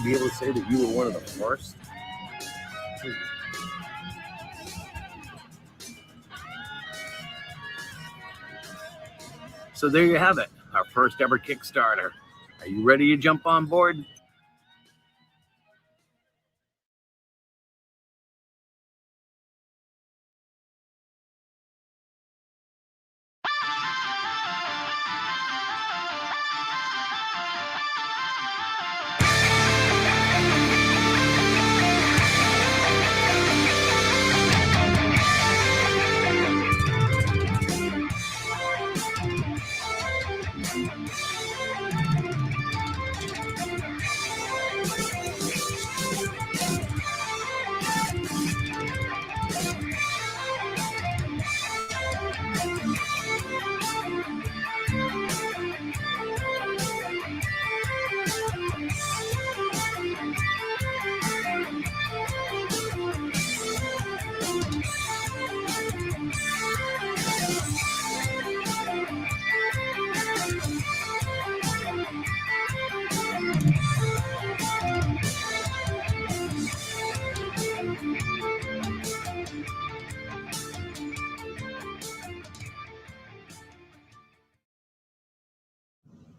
be able to say that you were one of the first? So there you have it, our first ever Kickstarter. Are you ready to jump on board?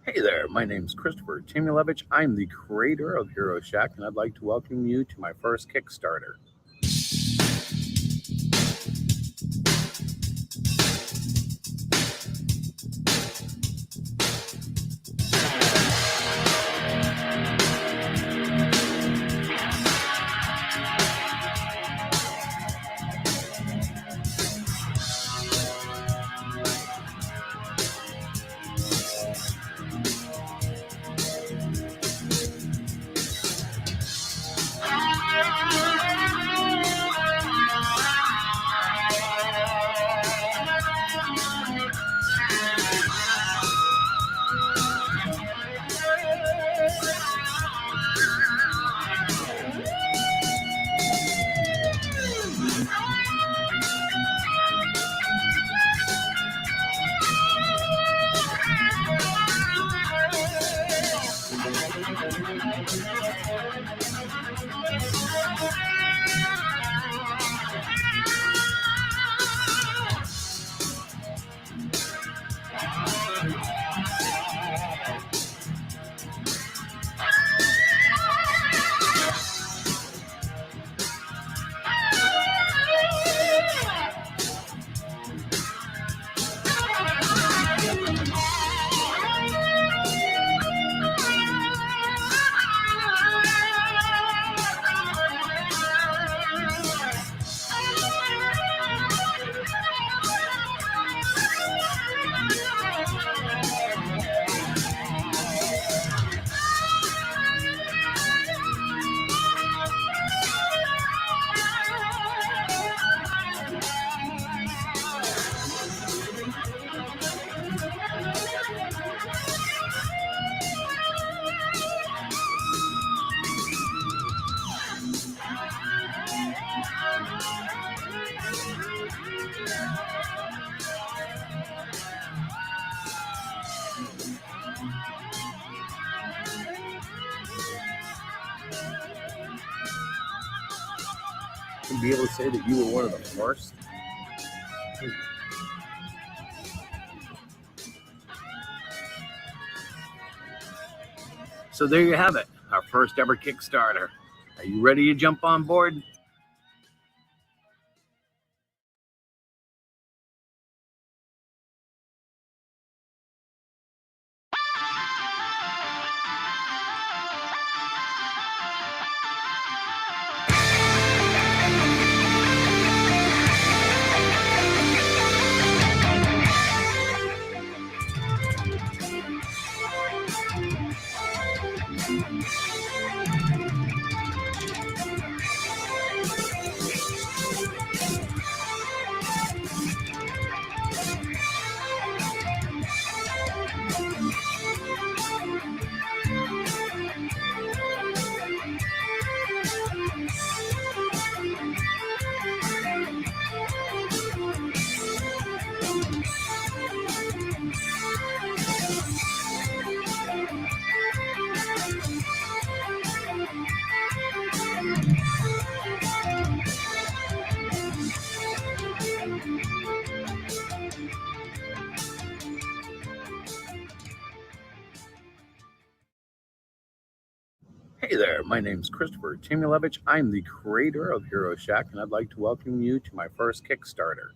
Hey there, my name's Christopher Timulevich. I'm the creator of Hero Shack, and I'd like to welcome you to my first Kickstarter. To be able to say that you were one of the first? So there you have it, our first ever Kickstarter. Are you ready to jump on board? Hey there, my name's Christopher Timulevich. I'm the creator of Hero Shack, and I'd like to welcome you to my first Kickstarter.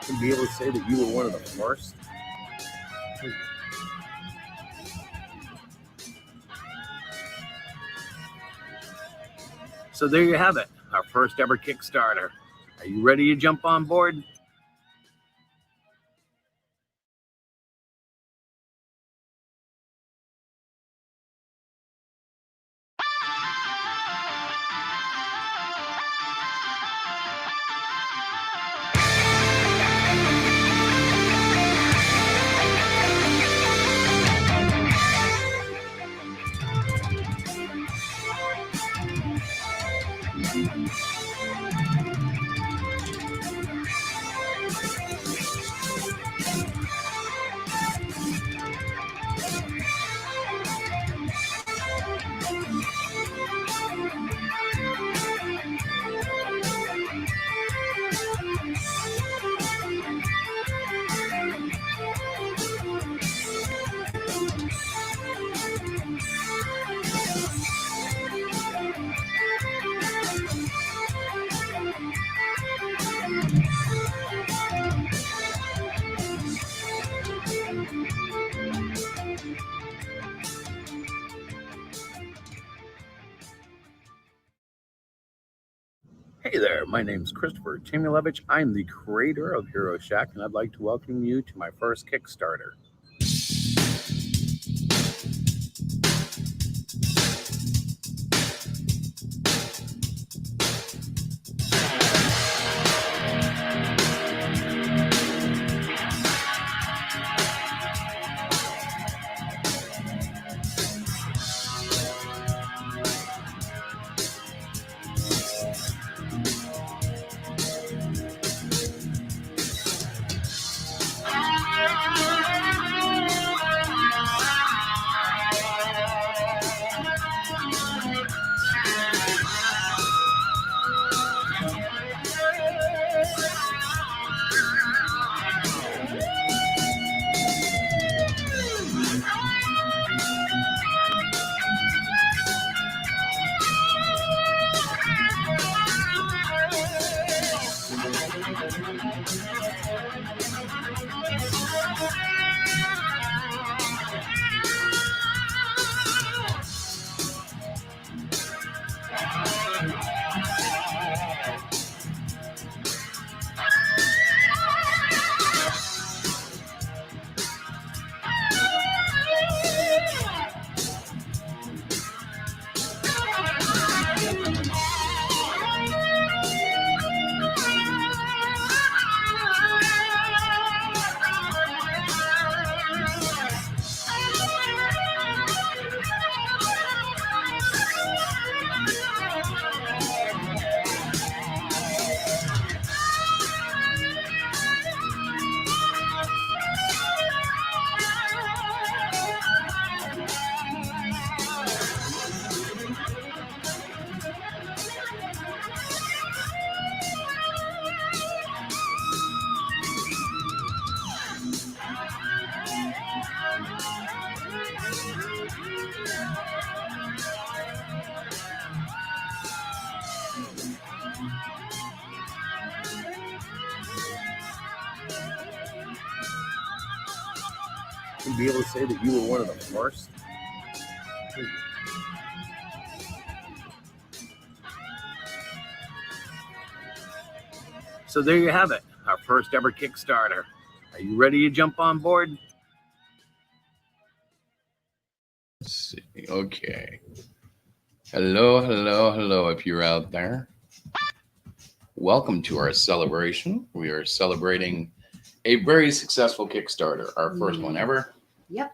To be able to say that you were one of the first. So there you have it, our first ever Kickstarter. Are you ready to jump on board? Hey there, my name's Christopher Timulevich. I'm the creator of Hero Shack, and I'd like to welcome you to my first Kickstarter. to be able to say that you were one of the first. So there you have it, our first ever Kickstarter. Are you ready to jump on board? Let's see. Okay. Hello, if you're out there. Welcome to our celebration. We are celebrating a very successful Kickstarter, our first one ever. Yep.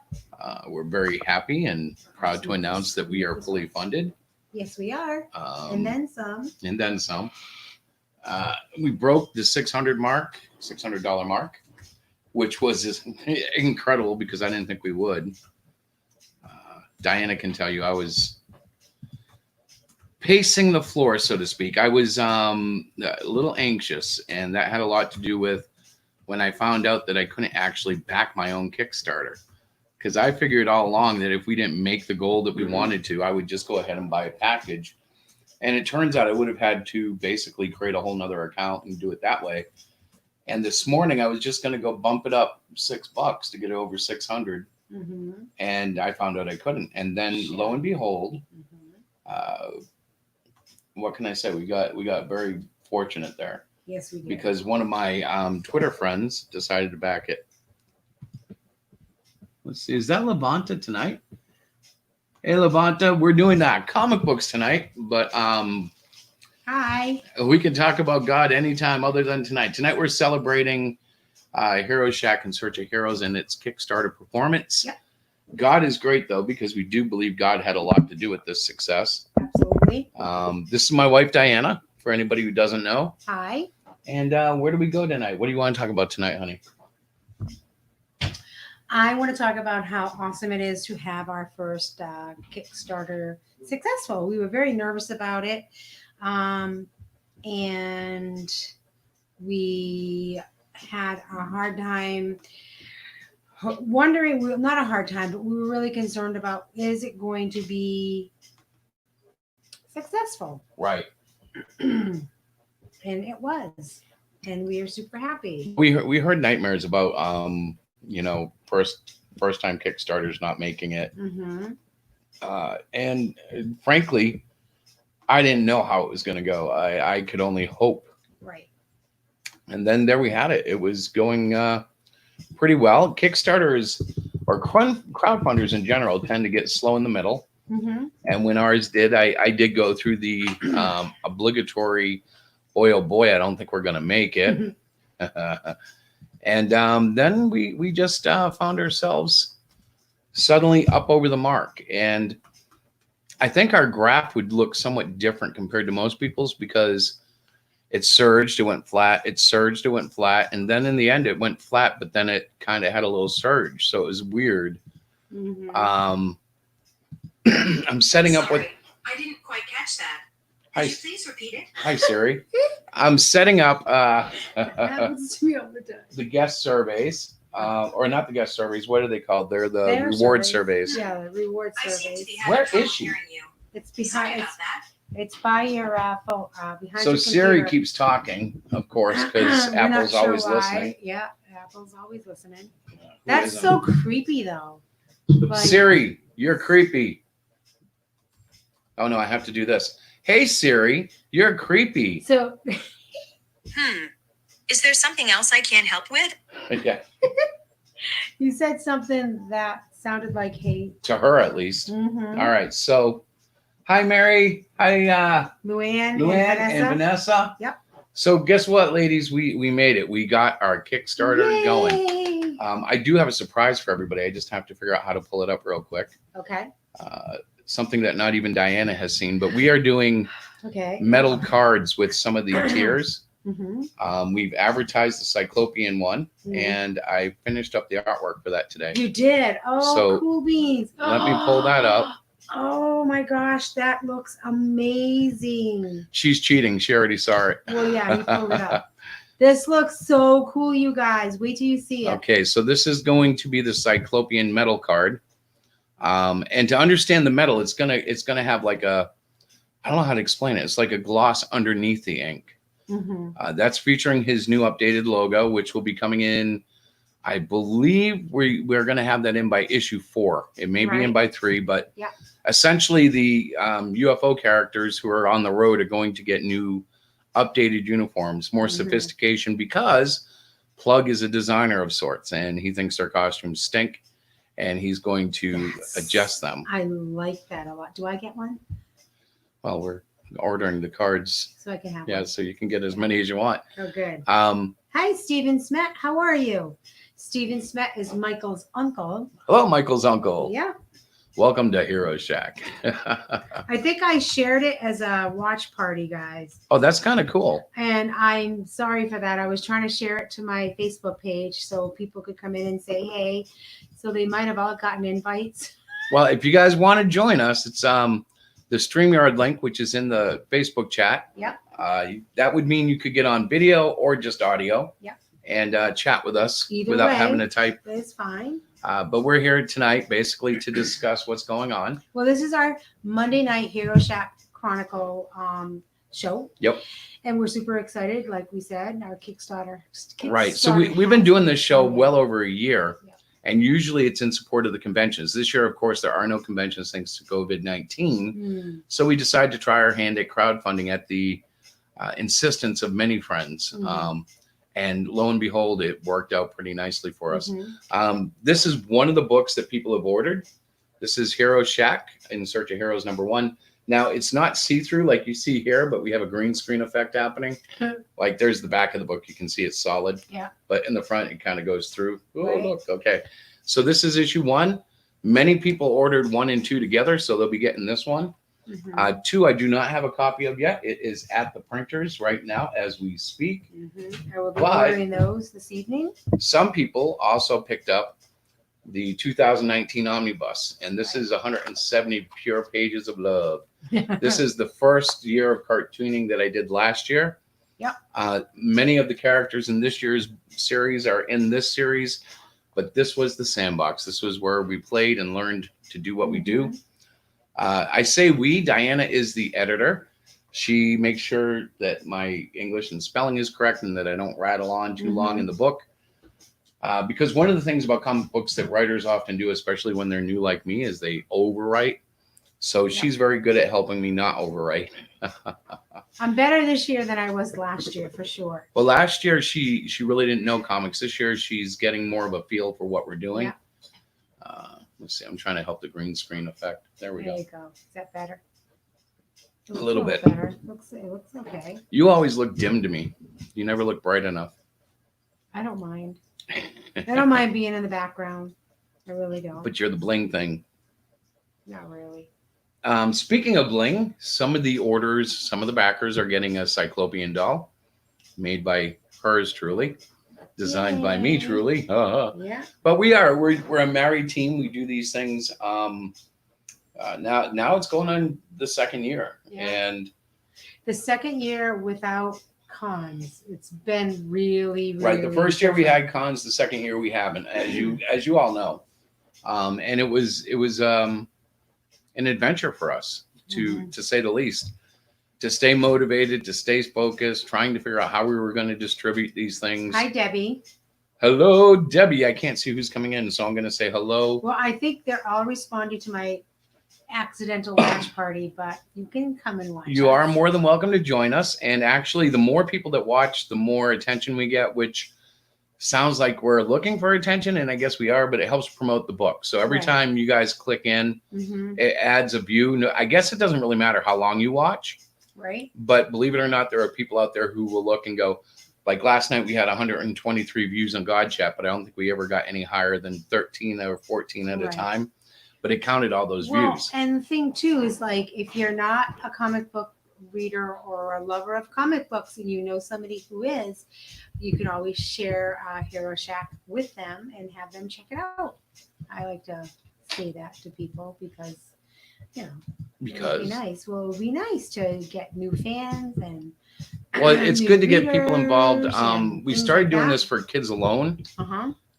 We're very happy and proud to announce that we are fully funded. Yes, we are. And then some. And then some. We broke the $600 mark, which was incredible because I didn't think we would. Diana can tell you I was pacing the floor, so to speak. I was a little anxious, and that had a lot to do with when I found out that I couldn't actually back my own Kickstarter. Because I figured all along that if we didn't make the goal that we wanted to, I would just go ahead and buy a package. And it turns out I would have had to basically create a whole nother account and do it that way. And this morning I was just going to go bump it up $6 to get it over 600. Mm-hmm. And I found out I couldn't. And then lo and behold, what can I say? We got very fortunate there. Yes, we did. Because one of my Twitter friends decided to back it. Let's see. Is that Levanta tonight? Hey, Levanta, we're doing comic books tonight, but hi. We can talk about God anytime other than tonight. Tonight we're celebrating Hero Shack in Search of Heroes and its Kickstarter performance. Yep. God is great, though, because we do believe God had a lot to do with this success. Absolutely. This is my wife, Diana, for anybody who doesn't know. Hi. And where do we go tonight? What do you want to talk about tonight, honey? I want to talk about how awesome it is to have our first Kickstarter successful. We were very nervous about it. And we had a hard time wondering, not a hard time, but we were really concerned about, is it going to be successful? Right. And it was. And we are super happy. We heard nightmares about, first time Kickstarters not making it. Mm-hmm. And frankly, I didn't know how it was going to go. I could only hope. Right. And then there we had it. It was going pretty well. Kickstarters or crowdfunders in general tend to get slow in the middle. Mm-hmm. And when ours did, I did go through the obligatory, boy, oh boy, I don't think we're going to make it. And then we just found ourselves suddenly up over the mark. And I think our graph would look somewhat different compared to most people's because it surged, it went flat, it surged, it went flat. And then in the end, it went flat, but then it kind of had a little surge. So it was weird. Mm-hmm. I'm setting up with... I didn't quite catch that. Hi. Could you please repeat it? Hi, Siri. I'm setting up Happens to me all the time. the guest surveys, or not the guest surveys. What are they called? They're the reward surveys. Yeah, the reward I seem to surveys. be Where having trouble is she? hearing you. It's Sorry behind. about that. It's by your phone. Behind. So your Siri computer. keeps talking, of course, because We're not Apple's sure always why. listening. Yeah, Apple's always listening. Who That's isn't? so creepy, though. Like, Siri, you're creepy. Oh no, I have to do this. Hey Siri, you're creepy. So Is there something else I can't help with? Yeah, you said something that sounded like hate. to her at least. Mm-hmm. All right, so hi Mary, hi Luann, Luann and and Vanessa. Yep. So guess what, ladies? We made it. We got our Kickstarter going. Yay! I do have a surprise for everybody. I just have to figure out how to pull it up real quick. Okay. Something that not even Diana has seen, but we are doing Okay. metal cards with some of the tiers. Mm-hmm. We've advertised the Cyclopean one, Mhm. and I finished up the artwork for that today. You did. Oh, So, cool beans. Let me pull that up. Oh my gosh, that looks amazing. She's cheating. She already saw it. Well, yeah, you pulled it up. This looks so cool, you guys. Wait till you see it. Okay, so this is going to be the Cyclopean metal card. And to understand the metal, it's gonna have like a, I don't know how to explain it. It's like a gloss underneath the ink. Mm-hmm. That's featuring his new updated logo, which will be coming in I believe we're going to have that in by issue 4. It may be in by 3, but Yeah. essentially the UFO characters who are on the road are going to get new updated uniforms, more sophistication, because Plug is a designer of sorts and he thinks their costumes stink and he's going to adjust them. I like that a lot. Do I get one? Well, we're ordering the cards. So I can have Yeah, one. so you can get as many as you want. Oh, good. Hi, Stephen Smet. How are you? Stephen Smet is Michael's uncle. Hello, Michael's uncle. Yeah. Welcome to Hero Shack. I think I shared it as a watch party, guys. Oh, that's kind of cool. And I'm sorry for that. I was trying to share it to my Facebook page so people could come in and say, hey. So they might have all gotten invites. Well, if you guys want to join us, it's the StreamYard link, which is in the Facebook chat. Yep. That would mean you could get on video or just audio. Yep. And chat with us Either without way, having to type. It's fine. But we're here tonight basically to discuss what's going on. Well, this is our Monday night Hero Shack Chronicle show. Yep. And we're super excited, like we said, our Kickstarter. Right. So we've been doing this show well over a year. Yep. And usually it's in support of the conventions. This year, of course, there are no conventions thanks to COVID-19. So we decided to try our hand at crowdfunding at the insistence of many friends. And lo and behold, it worked out pretty nicely for us. This is one of the books that people have ordered. This is Hero Shack, In Search of Heroes #1. Now, it's not see-through like you see here, but we have a green screen effect happening. Like there's the back of the book. You can see it's solid. Yeah. But in the front, it kind of goes through. Oh, right. Look. Okay. So this is issue 1. Many people ordered 1 and 2 together, so they'll be getting this one. 2, I do not have a copy of yet. It is at the printers right now as we speak. I will be ordering those this evening. Some people also picked up the 2019 Omnibus, and this is 170 pure pages of love. This is the first year of cartooning that I did last year. Many of the characters in this year's series are in this series, but this was the sandbox. This was where we played and learned to do what we do. I say we. Diana is the editor. She makes sure that my English and spelling is correct and that I don't rattle on too long in the book. Because one of the things about comic books that writers often do, especially when they're new like me, is they overwrite. So she's very good at helping me not overwrite. I'm better this year than I was last year, for sure. Well, last year she really didn't know comics. This year she's getting more of a feel for what we're doing. Let's see. I'm trying to help the green screen effect. There we go. There you go. Is that better? A little bit. Better. It looks okay. You always look dim to me. You never look bright enough. I don't mind. I don't mind being in the background. I really don't. But you're the bling thing. Not really. Speaking of bling, some of the orders, some of the backers are getting a Cyclopean doll made by hers truly, designed by me truly. Yeah. But we're a married team. We do these things. Now it's going on the second year, and the second year without cons. It's been really right. The first year we had cons. The second year we haven't, as you all know. And it was an adventure for us to say the least. To stay motivated, to stay focused, trying to figure out how we were going to distribute these things. Hi, Debbie. Hello, Debbie. I can't see who's coming in, so I'm going to say hello. Well, I think they're all responding to my accidental watch party, but you can come and watch. You are more than welcome to join us. And actually, the more people that watch, the more attention we get, which sounds like we're looking for attention, and I guess we are, but it helps promote the book. So every time you guys click in, it adds a view. I guess it doesn't really matter how long you watch. Right. But believe it or not, there are people out there who will look and go, like last night we had 123 views on God Chat, but I don't think we ever got any higher than 13 or 14 at a time. But it counted all those views. And the thing too is, like, if you're not a comic book reader or a lover of comic books and you know somebody who is, you can always share Hero Shack with them and have them check it out. I like to say that to people because, you know, it would be nice. Well, it would be nice to get new fans and it's good to get people involved. We started doing this for kids alone.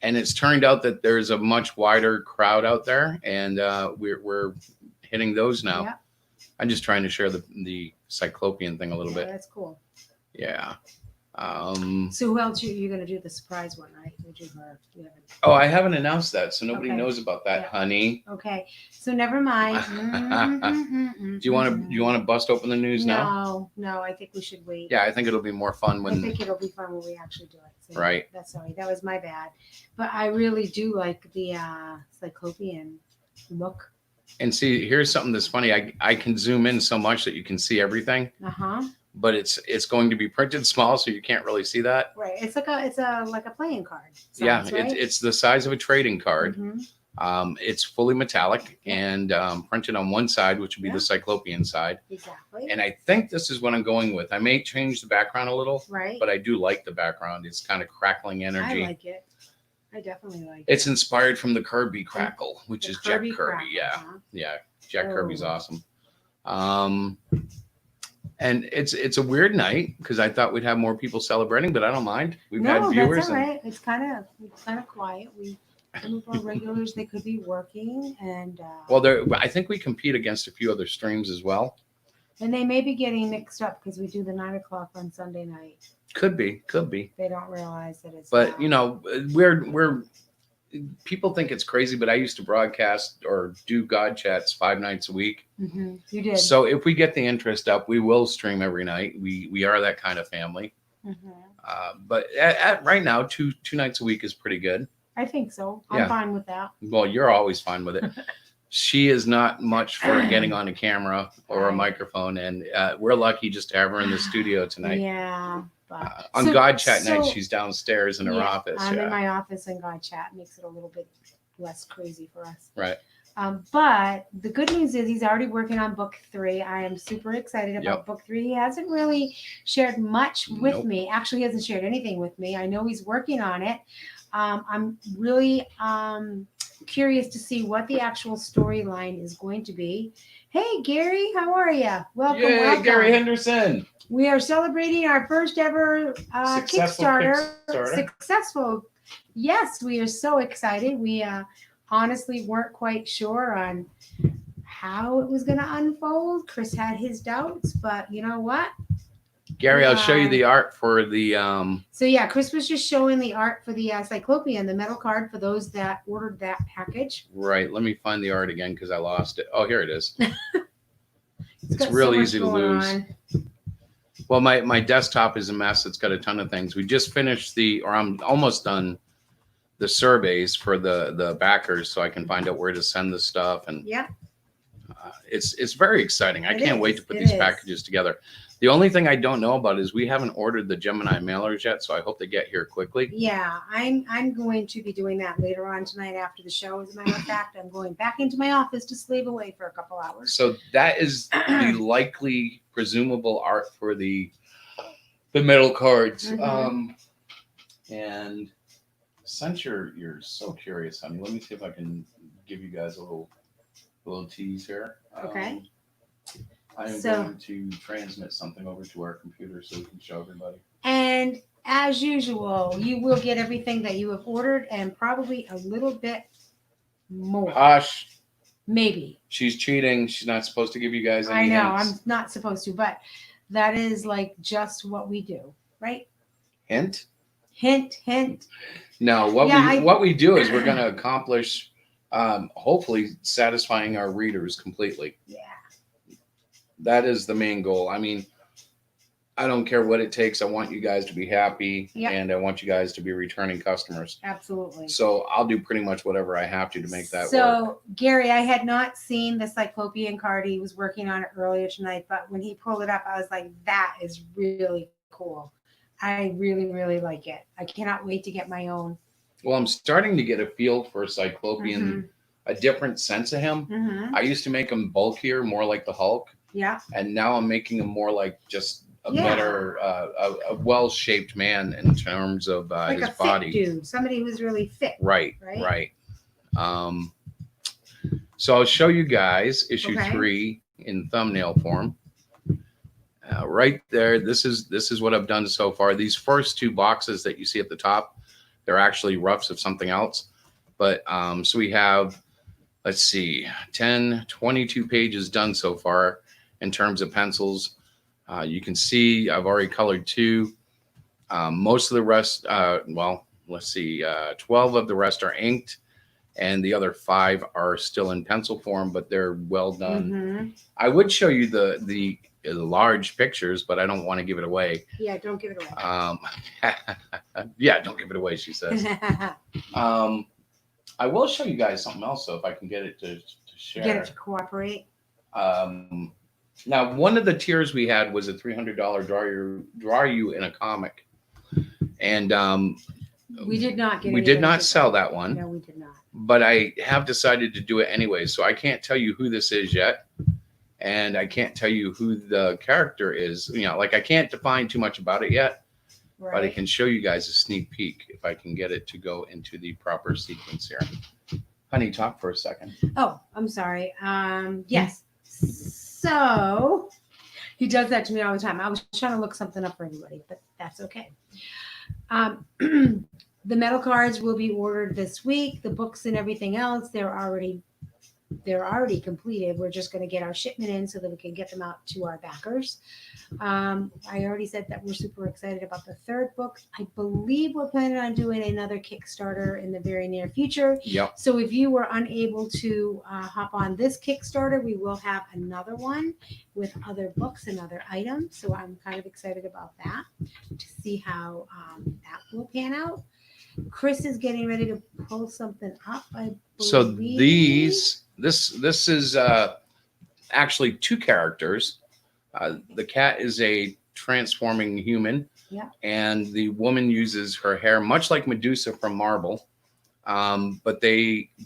And it's turned out that there's a much wider crowd out there, and we're hitting those now. Yeah. I'm just trying to share the Cyclopean thing a little bit. That's cool. Yeah. So who else you going to do the surprise one, right? Would you, or you haven't? Oh, I haven't announced that, so nobody Okay. knows about that, Yeah. honey. Okay, so never mind. Do you want to bust open the news now? No, I think we should wait. Yeah, I think it'll be more fun I when. think it'll be fun when we actually do it. So Right. That's sorry. That was my bad. But I really do like the Cyclopean look. And see, here's something that's funny. I can zoom in so much that you can see everything, but it's going to be printed small, so you can't really see that. Right. It's like a playing card. Yeah, Size, right? it's the size of a trading card. Mhm. It's fully metallic and printed on one side, which would be the Cyclopean side. Exactly. And I think this is what I'm going with. I may change the background a little, Right. but I do like the background. It's kind of crackling energy. I like it. I definitely like it. It's inspired from the Kirby crackle, which The is Kirby Jack Kirby. crackle, Yeah, huh? yeah. Jack Kirby's Oh. awesome. And it's a weird night because I thought we'd have more people celebrating, but I don't mind. We've had viewers. That's all right. It's kind of quiet. Some of our regulars, they could be working, and I think we compete against a few other streams as well. and they may be getting mixed up because we do the 9 o'clock on Sunday night. Could be. They don't realize that it's. But we're people think it's crazy, but I used to broadcast or do God chats 5 nights a week. You did. So if we get the interest up, we will stream every night. We are that kind of family. But at right now, two nights a week is pretty good. I think so. Yeah. I'm fine with that. Well, you're always fine with it. She is not much for getting on a camera or a microphone, and we're lucky just to have her in the studio tonight. Yeah. But, On God Chat night, she's downstairs in her yeah, office. I'm in my office, and God Chat makes it a little bit less crazy for us. Right. But the good news is he's already working on book 3. I am super excited about book 3. He hasn't really shared much with me. Actually, he hasn't shared anything with me. I know he's working on it. I'm really curious to see what the actual storyline is going to be. Hey, Gary, how are you? Welcome. Yay, welcome. Gary Henderson. We are celebrating our first ever Successful Kickstarter. Successful. Yes, we are so excited. We honestly weren't quite sure on how it was going to unfold. Chris had his doubts, but you know what? Gary, I'll show you the art for the. So yeah, Chris was just showing the art for the Cyclopean, the metal card for those that ordered that package. Right. Let me find the art again because I lost it. Oh, here it is. It's got real so much easy to going lose. on. Well, my desktop is a mess. It's got a ton of things. We just finished I'm almost done the surveys for the backers, so I can find out where to send the stuff. And Yeah. It's very exciting. I It can't wait is. to put It these is. packages together. The only thing I don't know about is we haven't ordered the Gemini mailers yet, so I hope they get here quickly. Yeah, I'm going to be doing that later on tonight after the show. As a matter of fact, I'm going back into my office to slave away for a couple hours. So that is the likely presumable art for the metal cards. And since you're so curious, honey, let me see if I can give you guys a little tease here. Okay. I am So- going to transmit something over to our computer so we can show everybody. And as usual, you will get everything that you have ordered and probably a little bit more. Hush. Maybe. She's cheating. She's not supposed to give you guys I any know, hints. I'm not supposed to, but that is like just what we do, right? Hint? Hint, hint. No, what we do is we're going to accomplish, hopefully satisfying our readers completely. Yeah. That is the main goal. I mean, I don't care what it takes. I want you guys to be happy, and I want you guys to be returning customers. Absolutely. So I'll do pretty much whatever I have to make that work. So, Gary, I had not seen the Cyclopean card. He was working on it earlier tonight, but when he pulled it up, I was like, that is really cool. I really, really like it. I cannot wait to get my own. Well, I'm starting to get a feel for Cyclopean, a different sense of him. I used to make him bulkier, more like the Hulk. Yeah. And now I'm making him more like just a better, a well-shaped man in terms of Like his a body. fit dude, somebody who's really fit. Right. So I'll show you guys issue 3 in thumbnail form. Right there, this is what I've done so far. These first 2 boxes that you see at the top, they're actually roughs of something else. But so we have, let's see, 22 pages done so far in terms of pencils. You can see I've already colored 2. Most of the rest, well, let's see, 12 of the rest are inked, and the other 5 are still in pencil form, but they're well done. Mm-hmm. I would show you the large pictures, but I don't want to give it away. Yeah, don't give it away. Yeah, don't give it away, she says. I will show you guys something else, though, if I can get it to share. Get it to cooperate. Now, one of the tiers we had was a $300 draw you in a comic, and We did not get. we did not sell that one. No, we did not. But I have decided to do it anyway. So I can't tell you who this is yet, and I can't tell you who the character is. You know, like I can't define too much about it yet, Right. but I can show you guys a sneak peek if I can get it to go into the proper sequence here. Honey, talk for a second. Oh, I'm sorry. Yes. So he does that to me all the time. I was trying to look something up for everybody, but that's okay. The metal cards will be ordered this week. The books and everything else, they're already completed. We're just going to get our shipment in so that we can get them out to our backers. I already said that we're super excited about the 3rd book. I believe we're planning on doing another Kickstarter in the very near future. Yep. So if you were unable to hop on this Kickstarter, we will have another one with other books and other items. So I'm kind of excited about that to see how that will pan out. Chris is getting ready to pull something up. So believe. this is actually 2 characters. The cat is a transforming human. Yeah. And the woman uses her hair much like Medusa from Marvel. But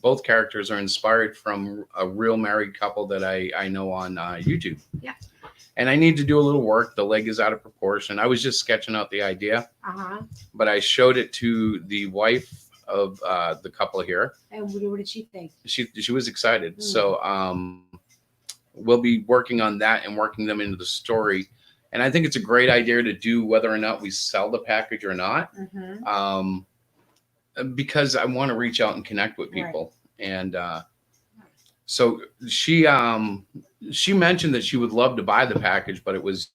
both characters are inspired from a real married couple that I know on YouTube. Yeah. And I need to do a little work. The leg is out of proportion. I was just sketching out the idea, but I showed it to the wife of the couple here. And what did she think? She was excited. So we'll be working on that and working them into the story. And I think it's a great idea to do whether or not we sell the package or not. Because I want to reach out and connect with people. Right. And so she mentioned that she would love to buy the package, but it was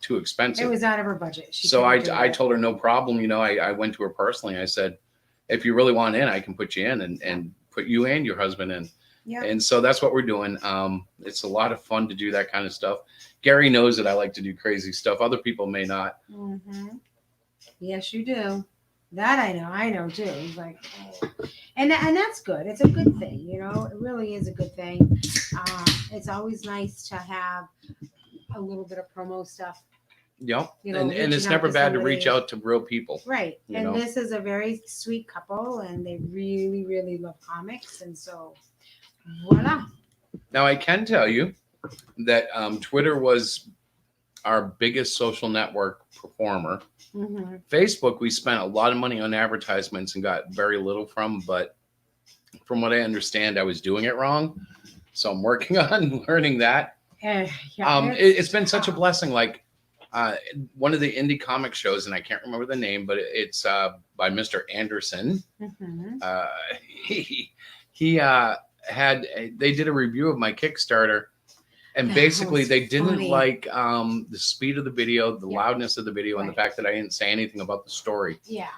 too expensive. It was out of her budget. So I told her no problem. You know, I went to her personally. I said, if you really want in, I can put you in and put you and your husband in. Yeah. And so that's what we're doing. It's a lot of fun to do that kind of stuff. Gary knows that I like to do crazy stuff. Other people may not. Yes, you do. That I know too. It's like, oh. and that's good. It's a good thing, you know. It really is a good thing. It's always nice to have a little bit of promo stuff. Yep. You know, and it's never bad to reach out to real people. Right. And this is a very sweet couple, and they really, really love comics, and so voila. Now I can tell you that Twitter was our biggest social network performer. Facebook, we spent a lot of money on advertisements and got very little from, but from what I understand, I was doing it wrong. So I'm working on learning that. It's been such a blessing. Like one of the indie comic shows, and I can't remember the name, but it's by Mr. Anderson. They did a review of my Kickstarter. And basically, they didn't like the speed of the video, the loudness of the video, and the fact that I didn't say anything about the story. Yeah.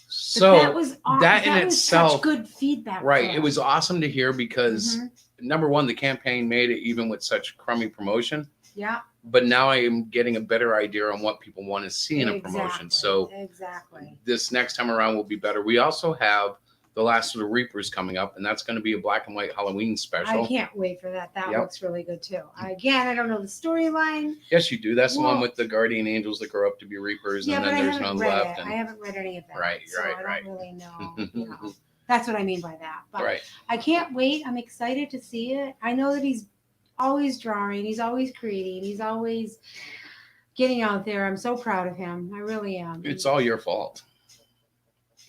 So that in itself, such good feedback. Right. It was awesome to hear because number one, the campaign made it even with such crummy promotion. Yeah. But now I am getting a better idea on what people want to see in a promotion. So this next time around will be better. We also have The Last of the Reapers coming up, and that's going to be a black and white Halloween special. I can't wait for that. That looks really good too. Again, I don't know the storyline. Yes, you do. That's the one with the guardian angels that grow up to be Reapers, and then there's none left. I haven't read any of that. Right. I don't really know. That's what I mean by that. But I can't wait. I'm excited to see it. I know that he's always drawing. He's always creating. He's always getting out there. I'm so proud of him. I really am. It's all your fault.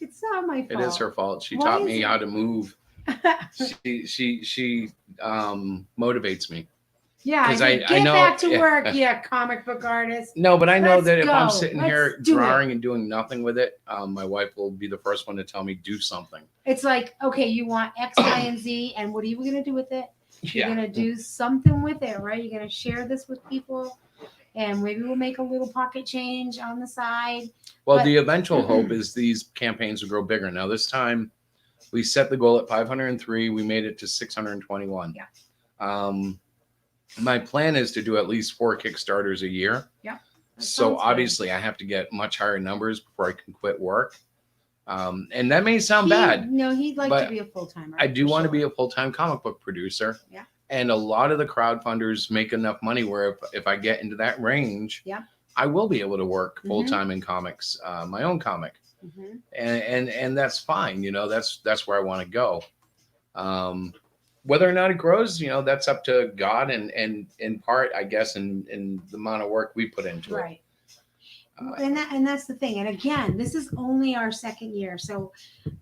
It's not my fault. It is her fault. She taught me how to move. She motivates me. Yeah, I know. Back to work, comic book artist. No, but I know that if I'm sitting here drawing and doing nothing with it, my wife will be the first one to tell me do something. It's like, okay, you want X, Y, and Z, and what are you going to do with it? You're going to do something with it, right? You're going to share this with people. and maybe we'll make a little pocket change on the side. Well, But- the eventual hope is these campaigns will grow bigger. Now, this time we set the goal at 503. We made it to 621. Yeah. My plan is to do at least 4 Kickstarters a year. Yeah. That So sounds good. obviously I have to get much higher numbers before I can quit work. And that may sound bad. No, he'd like but to be a full-timer. I do for want to sure. be a full-time comic book producer. Yeah. And a lot of the crowdfunders make enough money where if I get into that range, Yeah. I will be able to work Mhm. full-time in comics, my own comic. Mhm. And that's fine. That's where I want to go. Whether or not it grows, that's up to God and in part, I guess, in the amount of work we put into it. Right. And that's the thing. And again, this is only our second year. So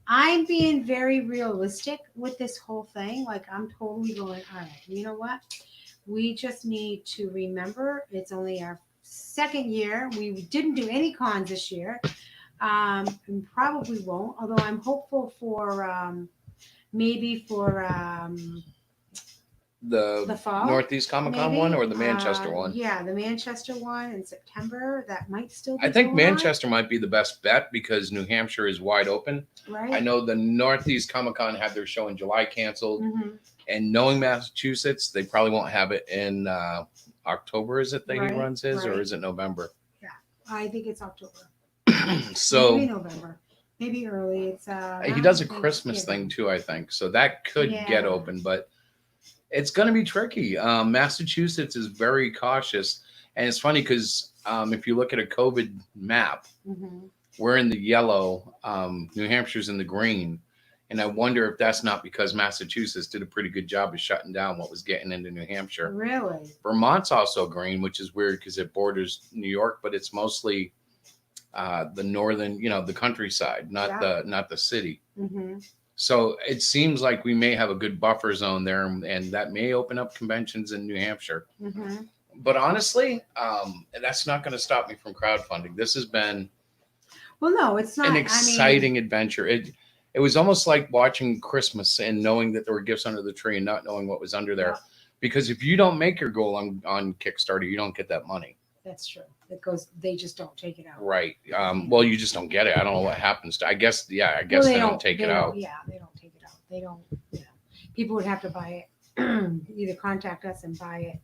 I'm being very realistic with this whole thing. Like I'm totally going, all right, you know what? We just need to remember it's only our second year. We didn't do any cons this year. And probably won't, although I'm hopeful for maybe for the fall. Northeast Comic Con maybe. one or the Manchester one? Yeah, the Manchester one in September. That might still be I think going on, Manchester might be the best bet because New Hampshire is wide open. right? I know the Northeast Comic Con had their show in July canceled, Mhm. and knowing Massachusetts, they probably won't have it in October. Is it that Right, he runs his, or right. is it November? I think it's October. So maybe November, maybe early. It's he does a around Christmas Thanksgiving. thing too, I think. So that could get Yeah. open, but it's going to be tricky. Massachusetts is very cautious, and it's funny because if you look at a COVID map, Mhm. we're in the yellow, New Hampshire's in the green, and I wonder if that's not because Massachusetts did a pretty good job of shutting down what was getting into New Hampshire. Really? Vermont's also green, which is weird because it borders New York, but it's mostly the northern, the countryside, not the city. Hmm. So it seems like we may have a good buffer zone there, and that may open up conventions in New Hampshire. Hmm. But honestly, that's not going to stop me from crowdfunding. This has been Well, no, it's not. an exciting adventure. It was almost like watching Christmas and knowing that there were gifts under the tree and not knowing what was under there. Yeah. Because if you don't make your goal on Kickstarter, you don't get that money. That's true. It goes. They just don't take it out. Right. Well, you just don't get it. I don't know what happens to. I guess they don't take it out. Yeah, they don't take it out. They don't. People would have to buy it. Either contact us and buy it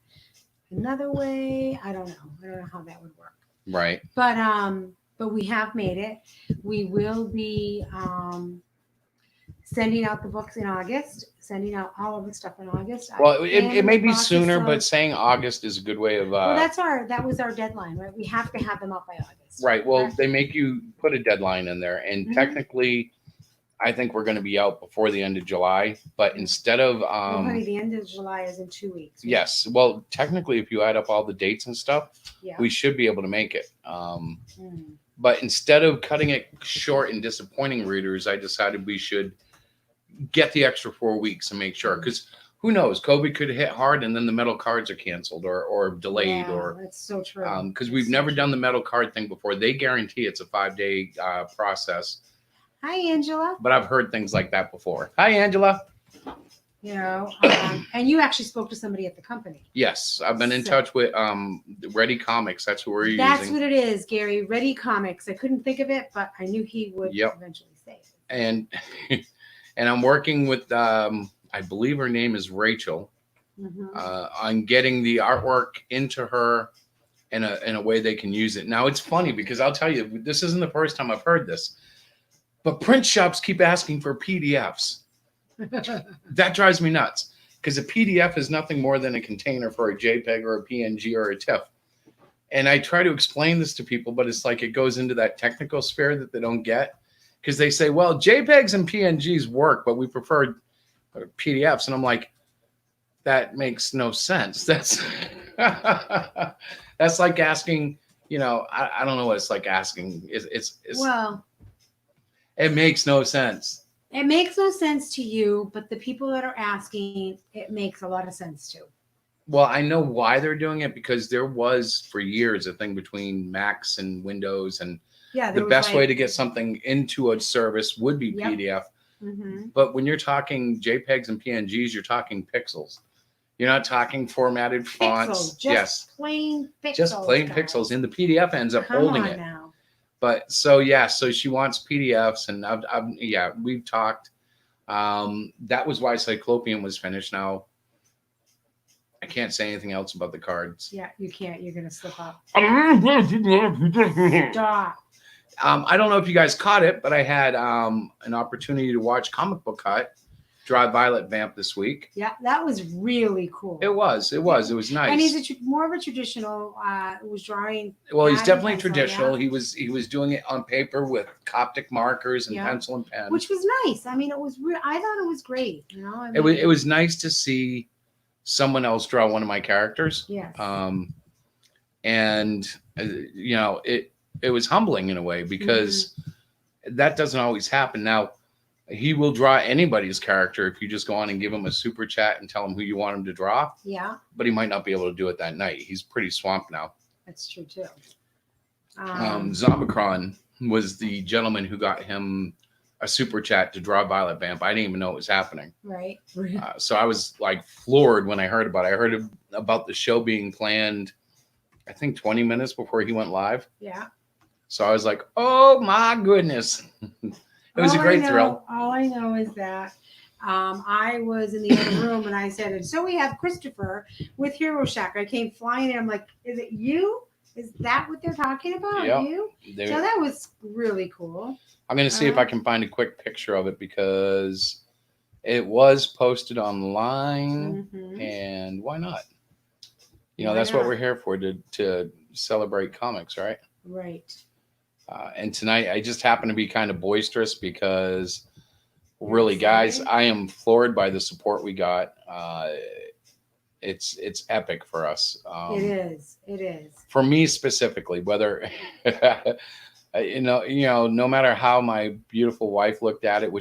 another way. I don't know. I don't know how that would work. Right. But we have made it. We will be sending out the books in August. Sending out all of the stuff in August. Well, I am it in may the be process sooner, of- but saying August is a good way of. well, that was our deadline, right? We have to have them up by August. Right. Well, Correct? they make you put a deadline in there, and Mhm. technically, I think we're going to be out before the end of July. But instead of Well, honey, the end of July is in 2 weeks. right? yes, well, technically, if you add up all the dates and stuff, Yeah. we should be able to make it. Mm. But instead of cutting it short and disappointing readers, I decided we should get the extra 4 weeks and make sure, because who knows, COVID could hit hard and then the metal cards are canceled or delayed, Yeah, or that's so true. because That's we've so never true. done the metal card thing before. They guarantee it's a 5-day process, Hi, Angela. but I've heard things like that before. Hi, Angela. And you actually spoke to somebody at the company. Yes, I've been in So- touch with Ready Comics. That's who we're That's using. what it is, Gary. Ready Comics. I couldn't think of it, but I knew he would Yep. eventually say it. And and I'm working with I believe her name is Rachel Mhm. on getting the artwork into her in a way they can use it. Now it's funny because I'll tell you, this isn't the first time I've heard this, but print shops keep asking for PDFs. That drives me nuts because a PDF is nothing more than a container for a JPEG or a PNG or a TIFF. And I try to explain this to people, but it's like it goes into that technical sphere that they don't get, because they say, well, JPEGs and PNGs work, but we prefer PDFs. And I'm like, that makes no sense. That's that's like asking, I don't know what it's like asking. It's Well, it makes no sense. it makes no sense to you, but the people that are asking, it makes a lot of sense to. Well, I know why they're doing it, because there was for years a thing between Macs and Windows, and Yeah. the best way to get something into a service would be Yep. PDF. Hmm. But when you're talking JPEGs and PNGs, you're talking pixels. You're not talking formatted fonts. Pixel, just Yes, plain pixels. just plain guys. pixels. And the PDF ends up Come holding on it. now. But so yeah, so she wants PDFs, and yeah, we've talked. That was why Cyclopean was finished. Now I can't say anything else about the cards. Yeah, you can't. You're gonna slip up. I Stop. don't know if you guys caught it, but I had an opportunity to watch Comic Book Hut draw Violet Vamp this week. Yeah, that was really cool. It was nice. And he's more of a traditional. Was drawing. Well, he's pad and definitely pencil, traditional. yeah. He was doing it on paper with Coptic markers and Yeah. pencil and pen. Which was nice. I mean, it was. I thought it was great. You know, I mean, It was nice to see someone else draw one of my characters. Yes. And you know, it was humbling in a way because that doesn't always happen. Now, he will draw anybody's character if you just go on and give him a super chat and tell him who you want him to draw. Yeah, But he might not be able to do it that night. He's pretty swamped now. that's true too. Zombicron was the gentleman who got him a super chat to draw Violet Vamp. I didn't even know it was happening. Right. So I was like floored when I heard about it. I heard about the show being planned, I think 20 minutes before he went live. Yeah. So I was like, oh my goodness. It was a great thrill. All I know is that I was in the other room and I said, and so we have Christopher with Hero Shack. I came flying in. I'm like, is it you? Is that what they're talking about? Yep. You? So that was really cool. I'm going to see if I can find a quick picture of it because it was posted online. And why not? You know, that's what we're here for, to celebrate comics, right? Right. And tonight I just happen to be kind of boisterous because really, guys, I am floored by the support we got. It's epic for us. It is. For me specifically, whether you know, no matter how my beautiful wife looked at it,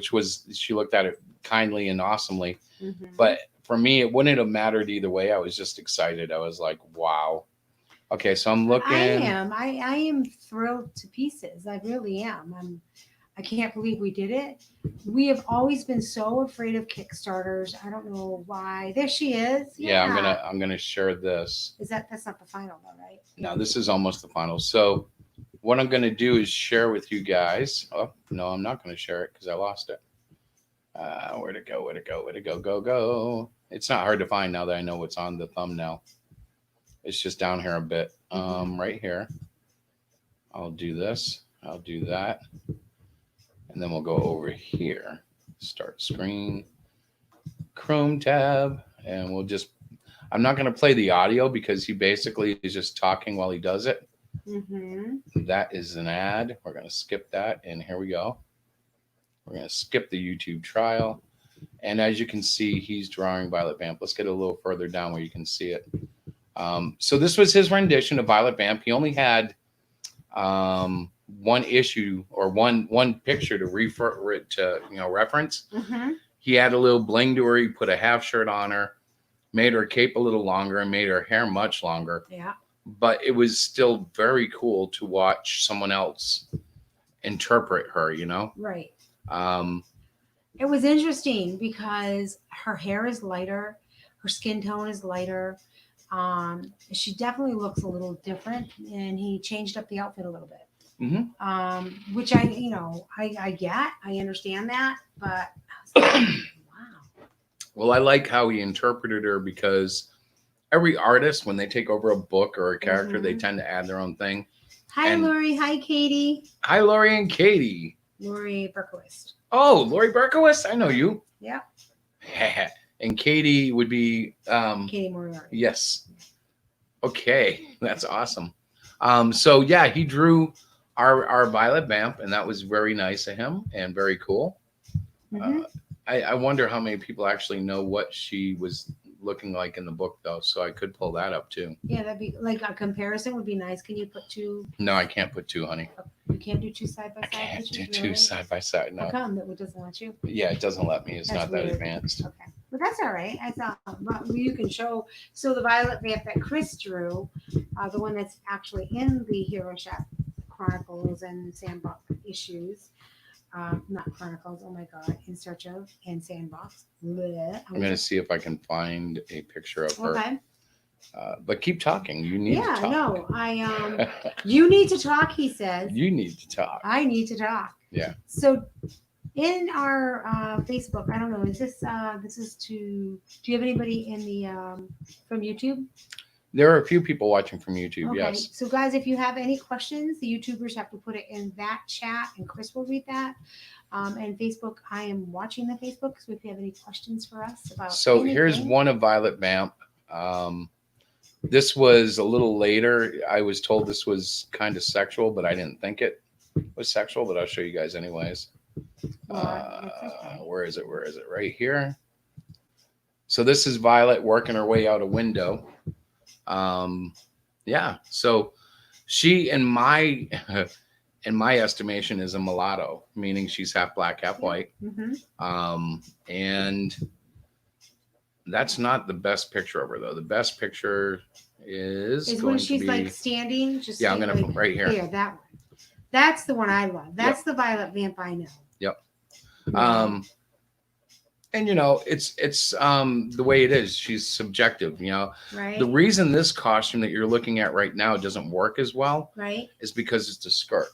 she looked at it kindly and awesomely. But for me, it wouldn't have mattered either way. I was just excited. I was like, wow. Okay, so I'm looking. I am thrilled to pieces. I really am. I can't believe we did it. We have always been so afraid of Kickstarters. I don't know why. There she is. Yeah, I'm gonna share this. That's not the final though, right? No, this is almost the final. So what I'm gonna do is share with you guys. Oh no, I'm not gonna share it because I lost it. Where'd it go? Go. It's not hard to find now that I know what's on the thumbnail. It's just down here a bit. Right here. I'll do this. I'll do that. And then we'll go over here. Start screen. Chrome tab. And we'll just... I'm not going to play the audio because he basically is just talking while he does it. That is an ad. We're going to skip that. And here we go. We're going to skip the YouTube trial. And as you can see, he's drawing Violet Vamp. Let's get a little further down where you can see it. So this was his rendition of Violet Vamp. He only had one issue or one picture to reference. He had a little bling to her. He put a half shirt on her, made her cape a little longer, and made her hair much longer. Yeah. But it was still very cool to watch someone else interpret her, you know? Right. It was interesting because her hair is lighter, her skin tone is lighter. She definitely looks a little different, and he changed up the outfit a little bit. Which I understand that, but I was like, wow. Well, I like how he interpreted her because every artist, when they take over a book or a character, they tend to add their own thing. Hi, Lori. Hi, Katie. Hi, Lori and Katie. Lori Berkowitz. Oh, Lori Berkowitz. I know you. Yeah. And Katie would be Katie Moriarty. Yes. Okay, that's awesome. So yeah, he drew our Violet Vamp, and that was very nice of him and very cool. I wonder how many people actually know what she was looking like in the book, though, so I could pull that up too. Yeah, that'd be like a comparison would be nice. Can you put two? No, I can't put two, honey. You can't do two side by side. I can't do two side by side. No. How come it doesn't let you? Yeah, it doesn't let me. It's That's not that weird. advanced. Okay, but that's all right. I thought you can show. So the Violet Vamp that Chris drew, the one that's actually in the Hero Shack Chronicles and Sandbox issues. not Chronicles. Oh my God, In Search of and Sandbox. Bleh. I'm going to see if I can find a picture of her. Okay. But keep talking. You need to Yeah, talk. no, you need to talk, he says. You need to talk. I need to talk. Yeah. So in our Facebook, I don't know, is this do you have anybody in the from YouTube? There are a few people watching from YouTube, Okay. yes. So guys, if you have any questions, the YouTubers have to put it in that chat and Chris will read that. And Facebook, I am watching the Facebook, so if you have any questions for us about So here's anything. one of Violet Vamp. This was a little later. I was told this was kind of sexual, but I didn't think it was sexual, but I'll show you guys anyways. Well, it's okay. Where is it? Where is it? Right here. So this is Violet working her way out a window. Yeah. So she, in my estimation, is a mulatto, meaning she's half black, half white. Mm-hmm. And that's not the best picture of her, though. The best picture is Is going when to she's be, like standing, just yeah, I'm gonna like, put right here. Here, that one. That's the one I love. That's the Violet Vamp I know. Yep. Yeah. And it's the way it is. She's subjective. Right. The reason this costume that you're looking at right now doesn't work as well Right. is because it's a skirt.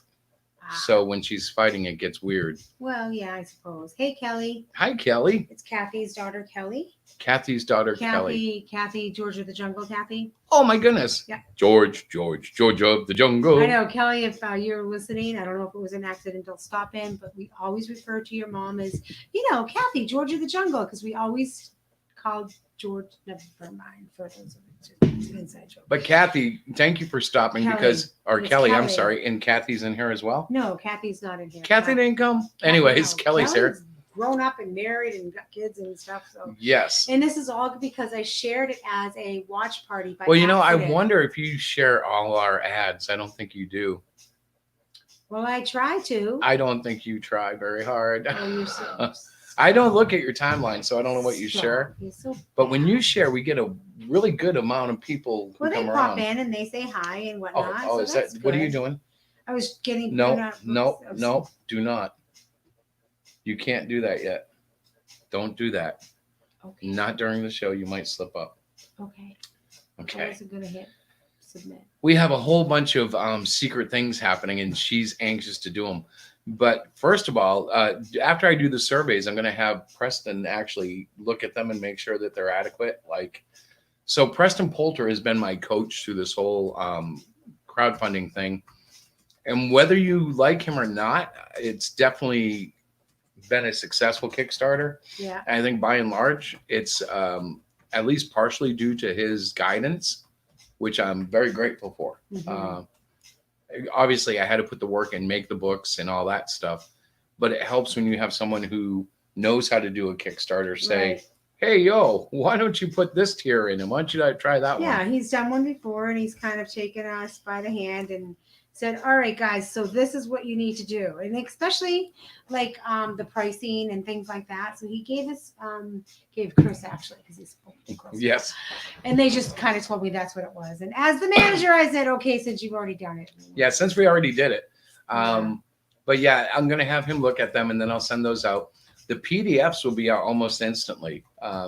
Ah. So when she's fighting, it gets weird. Well, yeah, I suppose. Hey, Kelly. Hi, Kelly. It's Kathy's daughter, Kelly. Kathy's daughter, Kelly. Kathy, George of the Jungle, Kathy. Oh my goodness. Yeah. George of the Jungle. I know, Kelly, if you're listening, I don't know if it was an accidental stop in, but we always refer to your mom as, Kathy, George of the Jungle, because we always called George, never mind, for those of an inside joke. But Kathy, thank you for stopping Kelly. Kelly, Kelly. I'm sorry. And Kathy's in here as well. No, Kathy's not in here. Kathy didn't come. Anyways, No, Kelly's here. Grown up and married and got kids and stuff. So Yes. and this is all because I shared it as a watch party. By Well, I accident. wonder if you share all our ads. I don't think you do. Well, I try to. I don't think you try very hard. Oh, you're so, I don't look at your timeline, so I don't know what you share. You're so But when you share, we get a really good amount of people who well, they come pop around. in and they say hi and whatnot. Oh, so is that that's what are you good. doing? I was getting No, do not. You can't do that yet. Don't do that. Okay. Not during the show. You might slip up. Okay. I Okay. wasn't gonna hit submit. We have a whole bunch of secret things happening, and she's anxious to do them. But first of all, after I do the surveys, I'm going to have Preston actually look at them and make sure that they're adequate. So Preston Poulter has been my coach through this whole crowdfunding thing. And whether you like him or not, it's definitely been a successful Kickstarter. Yeah. And I think by and large, it's at least partially due to his guidance, which I'm very grateful for. Mhm. Obviously, I had to put the work in, make the books and all that stuff. But it helps when you have someone who knows how to do a Kickstarter say, Right. hey, yo, why don't you put this tier in? And why don't you try that Yeah, one? he's done one before and he's kind of taken us by the hand and said, all right, guys, so this is what you need to do. And especially like the pricing and things like that. So he gave us, gave Chris actually, because he's Chris. Yes. And they just kind of told me that's what it was. And as the manager, I said, okay, since you've already done it. Yeah, since we already did it. Yeah. But yeah, I'm going to have him look at them and then I'll send those out. The PDFs will be out almost instantly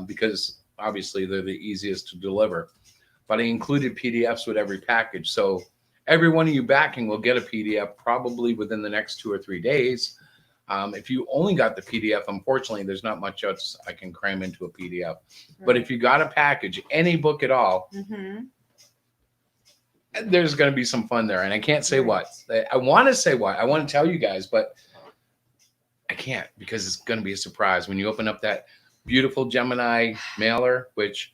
because obviously they're the easiest to deliver. But I included PDFs with every package. So every one of you backing will get a PDF probably within the next 2 or 3 days. If you only got the PDF, unfortunately, there's not much else I can cram into a PDF. But if you got a package, any book at all, Mm-hmm. there's going to be some fun there. And I can't say what. I want to say what. I want to tell you guys, but I can't because it's going to be a surprise when you open up that beautiful Gemini mailer, which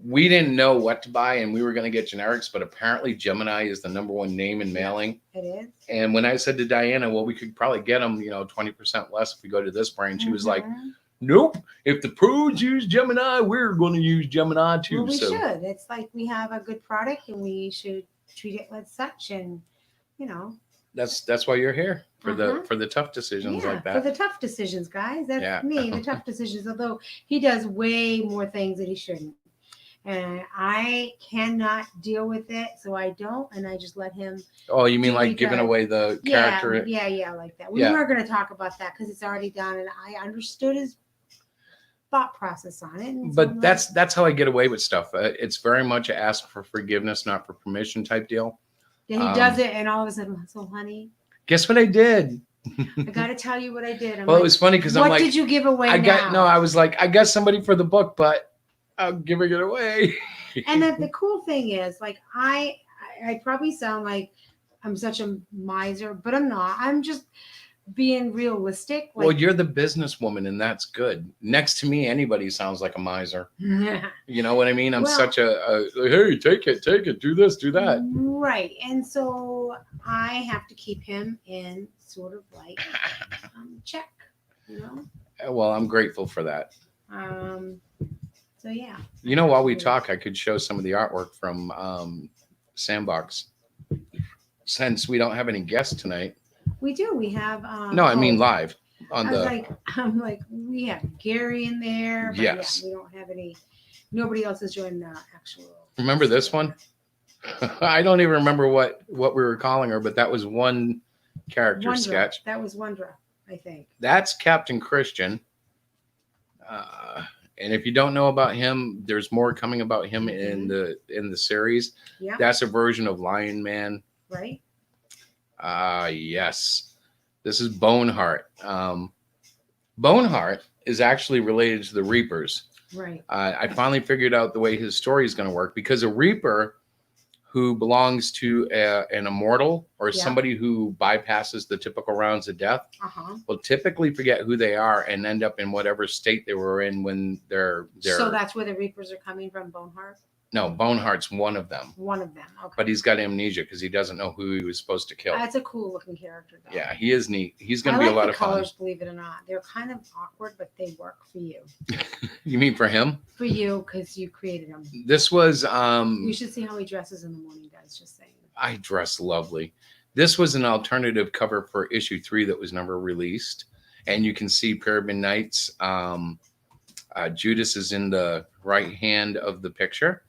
we didn't know what to buy and we were going to get generics, but apparently Gemini is the #1 name in mailing. It is. And when I said to Diana, well, we could probably get them, 20% less if we go to this brand, she was like, Mhm. nope, if the pros use Gemini, we're going to use Gemini too. Well, we So should. It's like we have a good product and we should treat it as such. And, that's why you're here for the tough decisions like for that. the tough decisions, guys. That's Yeah. me, the tough decisions. Although he does way more things that he shouldn't. and I cannot deal with it, so I don't, and I just let him. Oh, you mean Do what he like giving does. away the character? Yeah, like that. We Yeah. were going to talk about that because it's already done, and I understood his thought process on it. And so I'm But like, that's how I get away with stuff. It's very much a ask for forgiveness, not for permission type deal. yeah, he does it, and all of a sudden, so honey, Guess what I did? I got to tell you what I did. I'm Well, it like, was funny because what I'm like, did you give away I now? got no. I was like, I got somebody for the book, but I'm giving it away. And the cool thing is, like, I probably sound like I'm such a miser, but I'm not. I'm just being realistic. Well, Like, you're the businesswoman, and that's good. Next to me, anybody sounds like a miser. You know what I mean? I'm Well- such a hey, take it, do this, do that. right. And so I have to keep him in sort of like check, you know? Well, I'm grateful for that. So yeah. You know, while we talk, I could show some of the artwork from Sandbox. Since we don't have any guests tonight. We do. We have No, I mean live on I was the. like, I'm like, we have Gary in there. But Yes. Yeah, we don't have any. Nobody else is joining the actual. Remember this one? I don't even remember what we were calling her, but that was one character Wondra. sketch. That was Wondra, I think. That's Captain Christian. And if you don't know about him, there's more coming about him in the series. Yeah. That's a version of Lion Man. Right. Yes. This is Boneheart. Boneheart is actually related to the Reapers. Right. I finally figured out the way his story is going to work, because a Reaper who belongs to an immortal or Yeah. somebody who bypasses the typical rounds of death will typically forget who they are and end up in whatever state they were in when they're So that's where the Reapers are coming from, Boneheart? No, Boneheart's one of them, One of them. Okay. but he's got amnesia because he doesn't know who he was supposed to kill. That's a cool looking character, though. Yeah, he is neat. He's going I to be like a lot the of fun. colors, believe it or not. They're kind of awkward, but they work for you. You mean for him? For you, because you created them. This was You should see how he dresses in the morning, guys. Just saying. I dress lovely. This was an alternative cover for issue 3 that was never released. And you can see Pyramid Knights. Judas is in the right hand of the picture.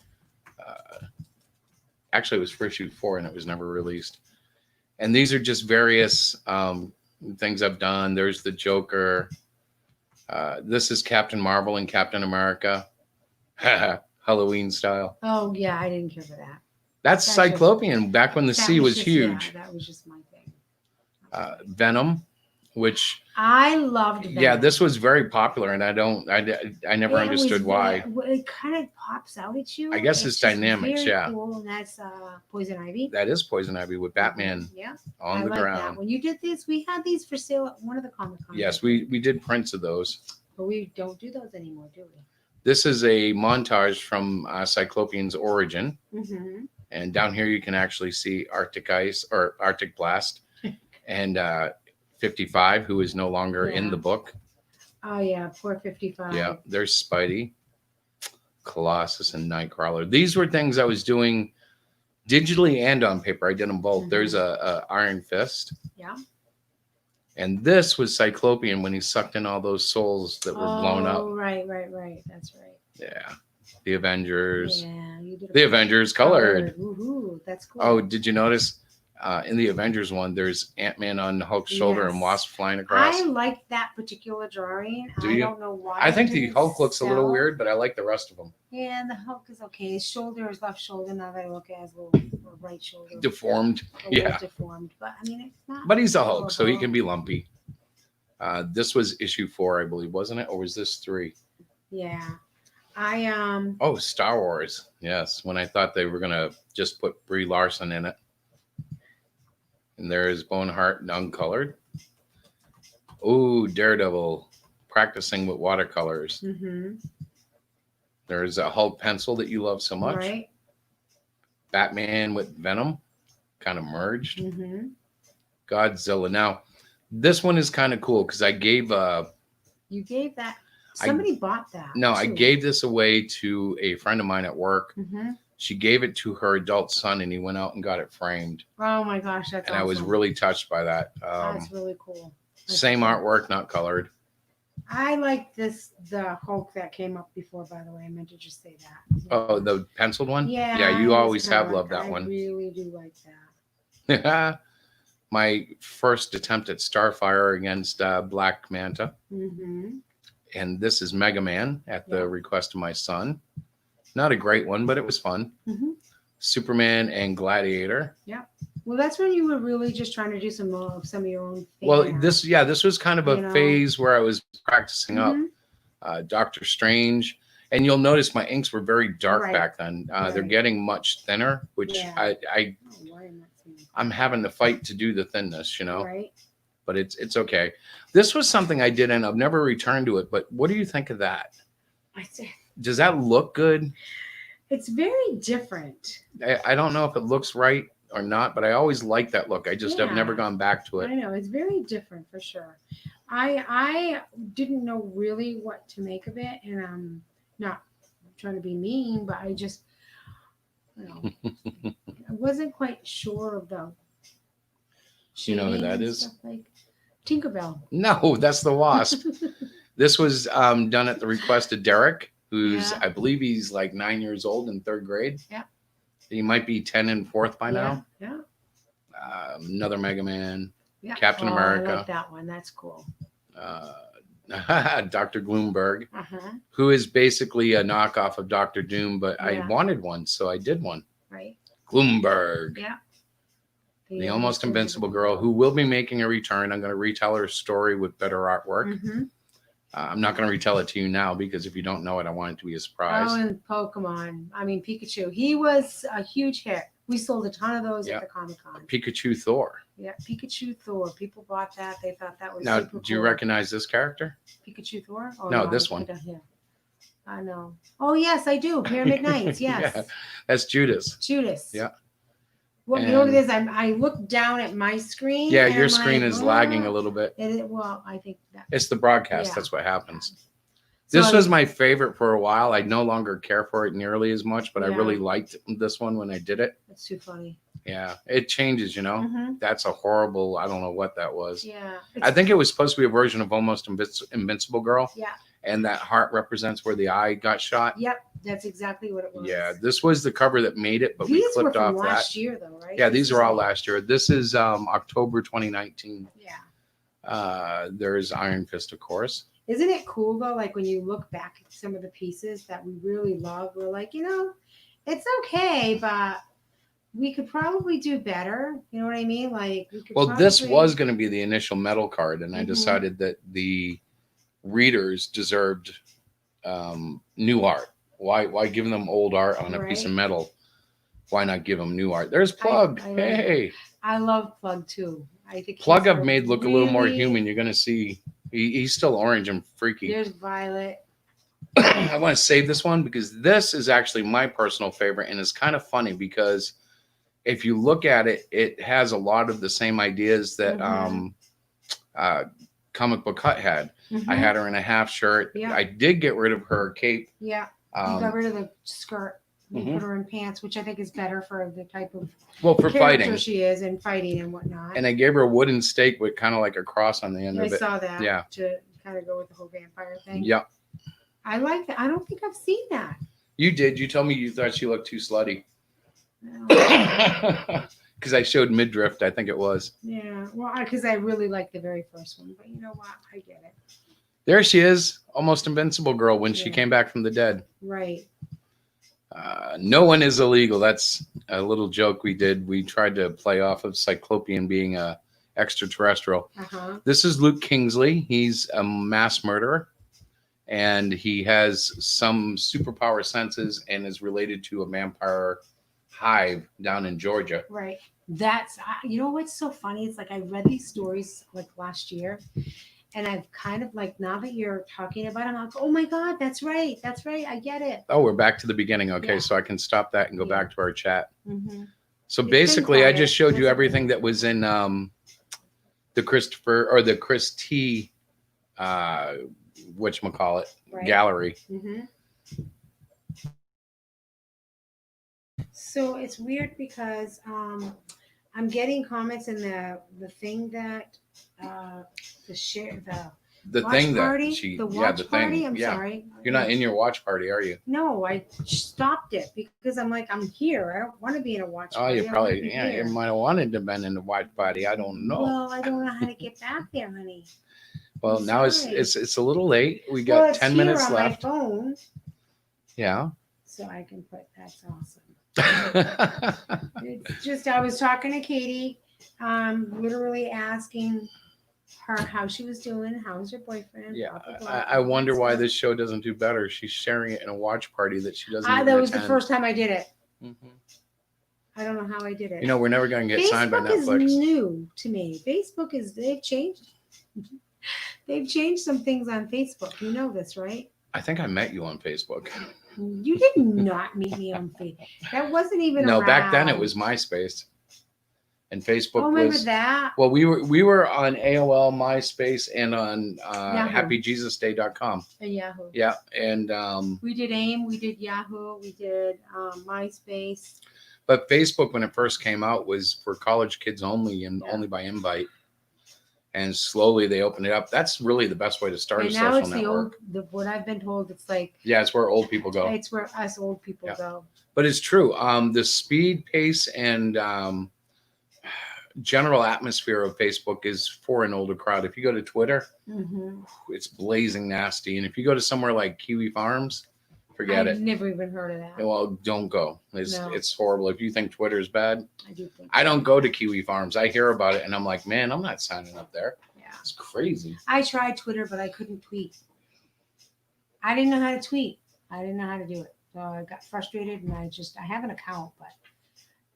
Actually, it was for issue 4 and it was never released. And these are just various things I've done. There's the Joker. This is Captain Marvel and Captain America. Halloween style. Oh, yeah. I didn't care for that. That's That's Cyclopean back when the That sea was just- huge. Yeah, that was just my thing. Venom, which I loved that. yeah, this was very popular, and I never understood why. It kind of pops out at you. I guess it's just dynamics, very yeah. Cool, and that's Poison Ivy. That is Poison Ivy with Batman Yeah, on I the like ground. that. When you did this, we had these for sale at one of the Comic Cons. Yes, we did prints of those. But we don't do those anymore, do This is a montage from Cyclopean's origin, we? Mm-hmm. and down here you can actually see Arctic Ice or Arctic Blast, and 55, who is no longer in Yeah. the book. Oh yeah, poor 55. Yeah, there's Spidey, Colossus, and Nightcrawler. These were things I was doing digitally and on paper. I did them both. Mhm. There's a Iron Fist, Yeah. and this was Cyclopean when he sucked in all those souls that were blown up. Oh, right. That's right. Yeah, the Avengers. Yeah, you did. The Avengers colored. Woohoo, that's cool. Oh, did you notice in the Avengers one, there's Ant-Man on Hulk's shoulder and Yes. Wasp flying across? I like that particular drawing. Do I you? don't know why. I think it the didn't Hulk looks a little sell. weird, but I like the rest of them. Yeah, and the Hulk is okay. His shoulder, his left shoulder, now that I look at his little right shoulder, Deformed. a little Yeah. deformed. But I mean, it's not. But he's a Hulk, so he horrible. can be lumpy. This was issue 4, I believe, wasn't it? Or was this 3? Yeah, I Oh, Star Wars. Yes, when I thought they were going to just put Brie Larson in it. And there is Boneheart uncolored. Oh, Daredevil practicing with watercolors. Mm-hmm. There's a Hulk pencil that you love so much. Right. Batman with Venom kind of merged. Mm-hmm. Godzilla. Now, this one is kind of cool because I gave You gave that. Somebody bought that. no, I too. gave this away to a friend of mine at work. Mm-hmm. She gave it to her adult son, and he went out and got it framed. Oh my gosh, that's And I was awesome. really touched by that. That's really cool. That's Same cool. artwork, not colored. I like the Hulk that came up before, by the way. I meant to just say that. Oh, the penciled one? Yeah. Yeah, you I always kinda have like- loved that I one. really do like that. My first attempt at Starfire against Black Manta. Mm-hmm. And this is Mega Man at the Yeah. request of my son. Not a great one, but it was fun. Mm-hmm. Superman and Gladiator. Well, that's when you were really just trying to do some of your own. Well, fan art. this was kind of a You know? phase where I was practicing up Mhm. Doctor Strange. And you'll notice my inks were very dark Right. back then. They're Right. getting much thinner, which Yeah. I Oh, why am I seeing that? I'm having to fight to do the thinness, Right. but it's okay. This was something I did, and I've never returned to it. But what do you think of that? I say Does that look good? it's very different. I don't know if it looks right or not, but I always like that look. I just have never Yeah. gone back to I it. know it's very different for sure. I didn't know really what to make of it, and I'm not trying to be mean, but I just, I wasn't quite sure of the. You know who shading that and is? stuff like Tinkerbell. No, that's the Wasp. This was done at the request of Derek, who's Yeah. I believe he's like 9 years old in third grade. Yeah. He might be 10 in fourth by now. Yeah. Another Mega Man, Yeah. Captain I America. like that one. That's cool. Dr. Gloomberg, Uh-huh. who is basically a knockoff of Dr. Doom, but I Yeah. wanted one, so I did one. Right. Gloomberg, Yeah. the almost invincible girl, who will be making a return. I'm going to retell her story with better artwork. Mm-hmm. I'm not going to retell it to you now because if you don't know it, I want it to be a surprise. Oh, and Pokemon. I mean, Pikachu. He was a huge hit. We sold a ton of those Yeah. at the Comic-Con. Pikachu Thor. Yeah, Pikachu Thor. People bought that. They thought that was Now, super do you cool. recognize this character? Pikachu Thor? Oh, No, this I one. don't hear. I know. Oh, yes, I do. Pyramid Knights. Yes. Yeah, that's Judas. Judas. Yeah. Well, you know what it And- is? I look down at my screen. Yeah, and your I'm screen like, is lagging a "Oh." little bit. Well, I think that. It's the broadcast. Yeah. That's what happens. So This was my favorite for a while. I no longer care for it nearly as much, but I Yeah. really liked this one when I did it. That's too funny. Yeah, it changes, Mhm. That's a horrible, I don't know what that was. Yeah. I think it was supposed to be a version of Almost Invincible Girl. Yeah. And that heart represents where the eye got shot. Yep. That's exactly what it was. Yeah, this was the cover that made it, but These we were clipped from off last that. year, though, right? Yeah, This these is are all last year. This is October 2019. Yeah. There's Iron Fist, of course. Isn't it cool though? Like when you look back at some of the pieces that we really love, we're like, it's okay, but we could probably do better. You know what I mean? Like, we could Well, this probably- was going to be the initial metal card, and I Mhm. decided that the readers deserved new art. Why give them old art on a piece of Right. metal? Why not give them new art? There's Plug. I like Hey, I love Plug too. I think Plug he's I've made look a little more really- human. You're going to see he's still orange and freaky. There's Violet. I want to save this one because this is actually my personal favorite, and it's kind of funny because if you look at it, it has a lot of the same ideas that Mhm. Comic Book Hut had. I Mhm. had her in a half shirt. Yeah. I did get rid of her cape. Yeah. You got Um, rid of the skirt. You Mhm. put her in pants, which I think is better for the type of well, for character fighting. she is and fighting and whatnot. And I gave her a wooden stake with kind of like a cross on the end I of it. saw that. Yeah. To kind of go with the whole vampire thing. Yep. I like that. I don't think I've seen that. You did. You told me you thought she looked too slutty. No. Because I showed midriff, I think it was. Yeah. Well, because I really like the very first one, but you know what? I get it. There she is, almost invincible girl when she Yeah. came back from the dead. Right. No one is illegal. That's a little joke we did. We tried to play off of Cyclopean being a extraterrestrial. Uh-huh. This is Luke Kingsley. He's a mass murderer, and he has some superpower senses and is related to a vampire hive down in Georgia. Right. That's you know what's so funny? It's like I read these stories like last year, and I've kind of like now that you're talking about it, I'm like, oh my god, that's right, I get it. Oh, we're back to the beginning. Okay, Yeah. so I can stop that and go Yeah. back to our chat. Mm-hmm. So It's been basically, I quiet. just showed you That's everything okay. that was in the Christopher or the Chris T. Whatchamacallit Right. gallery. Mm-hmm. So it's weird because I'm getting comments in the thing that the The Watch thing party? that she, The yeah, watch the party? thing, I'm yeah. sorry. You're not in your watch party, are you? No, I stopped it because I'm like, I'm here. I don't want to be in a watch Oh, party. you I wanna probably, be yeah, you here. might have wanted to been in the watch party. I don't know. Well, I don't know how to get back there, honey. Well, I'm now sorry. it's a little late. We Well, got it's 10 here minutes on left. my phone, Yeah. so I can put. That's awesome. It's just I was talking to Katie, literally asking her how she was doing. How's your boyfriend? Yeah, Blah, blah, blah, I all that wonder why stuff. this show doesn't do better. She's sharing it in a watch party that she doesn't even That was attend. the first time I did it. Mhm. I don't know how I did it. You know, we're never going to get signed by Facebook is Netflix. new to me. Facebook is they've changed. They've changed some things on Facebook. You know this, right? I think I met you on Facebook. You did not meet me on Facebook. That wasn't even No, around. back then it was MySpace, and Facebook Oh, remember was. that? Well, we were on AOL, MySpace, and on Yahoo. HappyJesusDay.com. And Yahoo. Yeah, and We did AIM. We did Yahoo. We did MySpace. but Facebook when it first came out was for college kids only and Yeah. only by invite. And slowly they opened it up. That's really the best way to start And a now social it's network. what I've been told. It's like Yeah, it's where old people go. it's where us old people Yeah. go. But it's true. The speed, pace, and general atmosphere of Facebook is for an older crowd. If you go to Twitter, Mm-hmm. it's blazing nasty. And if you go to somewhere like Kiwi Farms, forget I've it. never even heard of that. Well, don't go. No. It's horrible. If you think Twitter is bad, I do think. I don't go to Kiwi Farms. I hear about it and I'm like, man, I'm not signing up there. Yeah. It's crazy. I tried Twitter, but I couldn't tweet. I didn't know how to tweet. I didn't know how to do it. So I got frustrated and I have an account,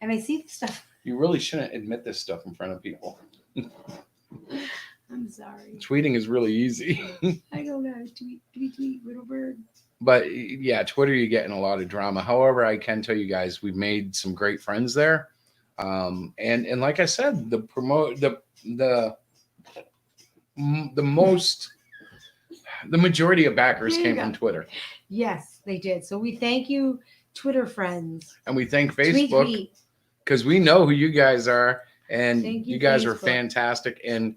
and I see the stuff. You really shouldn't admit this stuff in front of people. I'm sorry. Tweeting is really easy. I don't know how to tweet. Tweet, little bird. But yeah, Twitter, you get in a lot of drama. However, I can tell you guys, we've made some great friends there. And like I said, the majority of backers There you came go. from Twitter. Yes, they did. So we thank you, Twitter friends. And we thank Tweet, Facebook tweet. because we know who you guys are. And Thank you, you guys are Facebook. fantastic. And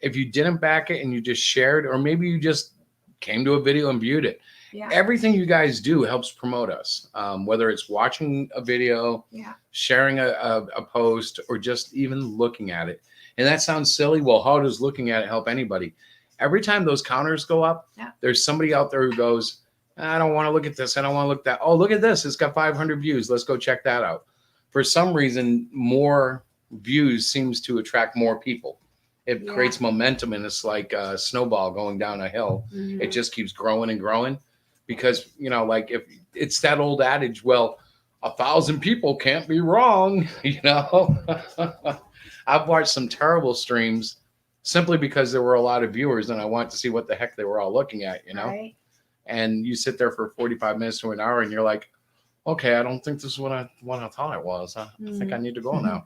if you didn't back it and you just shared, or maybe you just came to a video and viewed it, Yeah. everything you guys do helps promote us. Whether it's watching a video, Yeah. sharing a post, or just even looking at it. And that sounds silly. Well, how does looking at it help anybody? Every time those counters go up, Yeah. there's somebody out there who goes, I don't want to look at this. I don't want to look at that. Oh, look at this. It's got 500 views. Let's go check that out. For some reason, more views seems to attract more people. It Yeah. creates momentum, and it's like a snowball going down a hill. Mhm. It just keeps growing and growing because, like if it's that old adage, well, 1,000 people can't be wrong. I've watched some terrible streams simply because there were a lot of viewers and I wanted to see what the heck they were all looking at, Right? and you sit there for 45 minutes to an hour and you're like, okay, I don't think this is what I thought it was. I think I need to go now.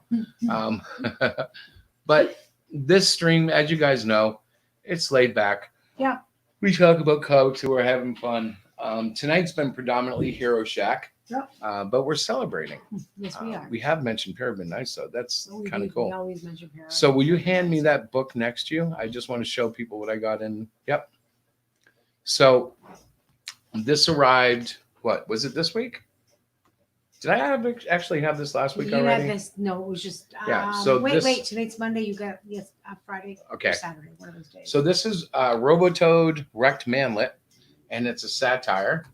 But this stream, as you guys know, it's laid back. Yeah. We talk about comics and we're having fun. Tonight's been predominantly Hero Shack, but we're celebrating. Yes, we are. We have mentioned Pyramid Nights, so that's Oh, we kind do. of cool. We always mention Paradise. So will you hand me that book next to you? I just want to show people what I got in. Yep. So this arrived, what, was it this week? Did I actually have this last week You already? had this. No, it was just. Yeah, so wait. this- Tonight's Monday. You got Friday. Okay. Or Saturday. One of those days. So this is Robotoad Wrecked Manlet, and it's a satire.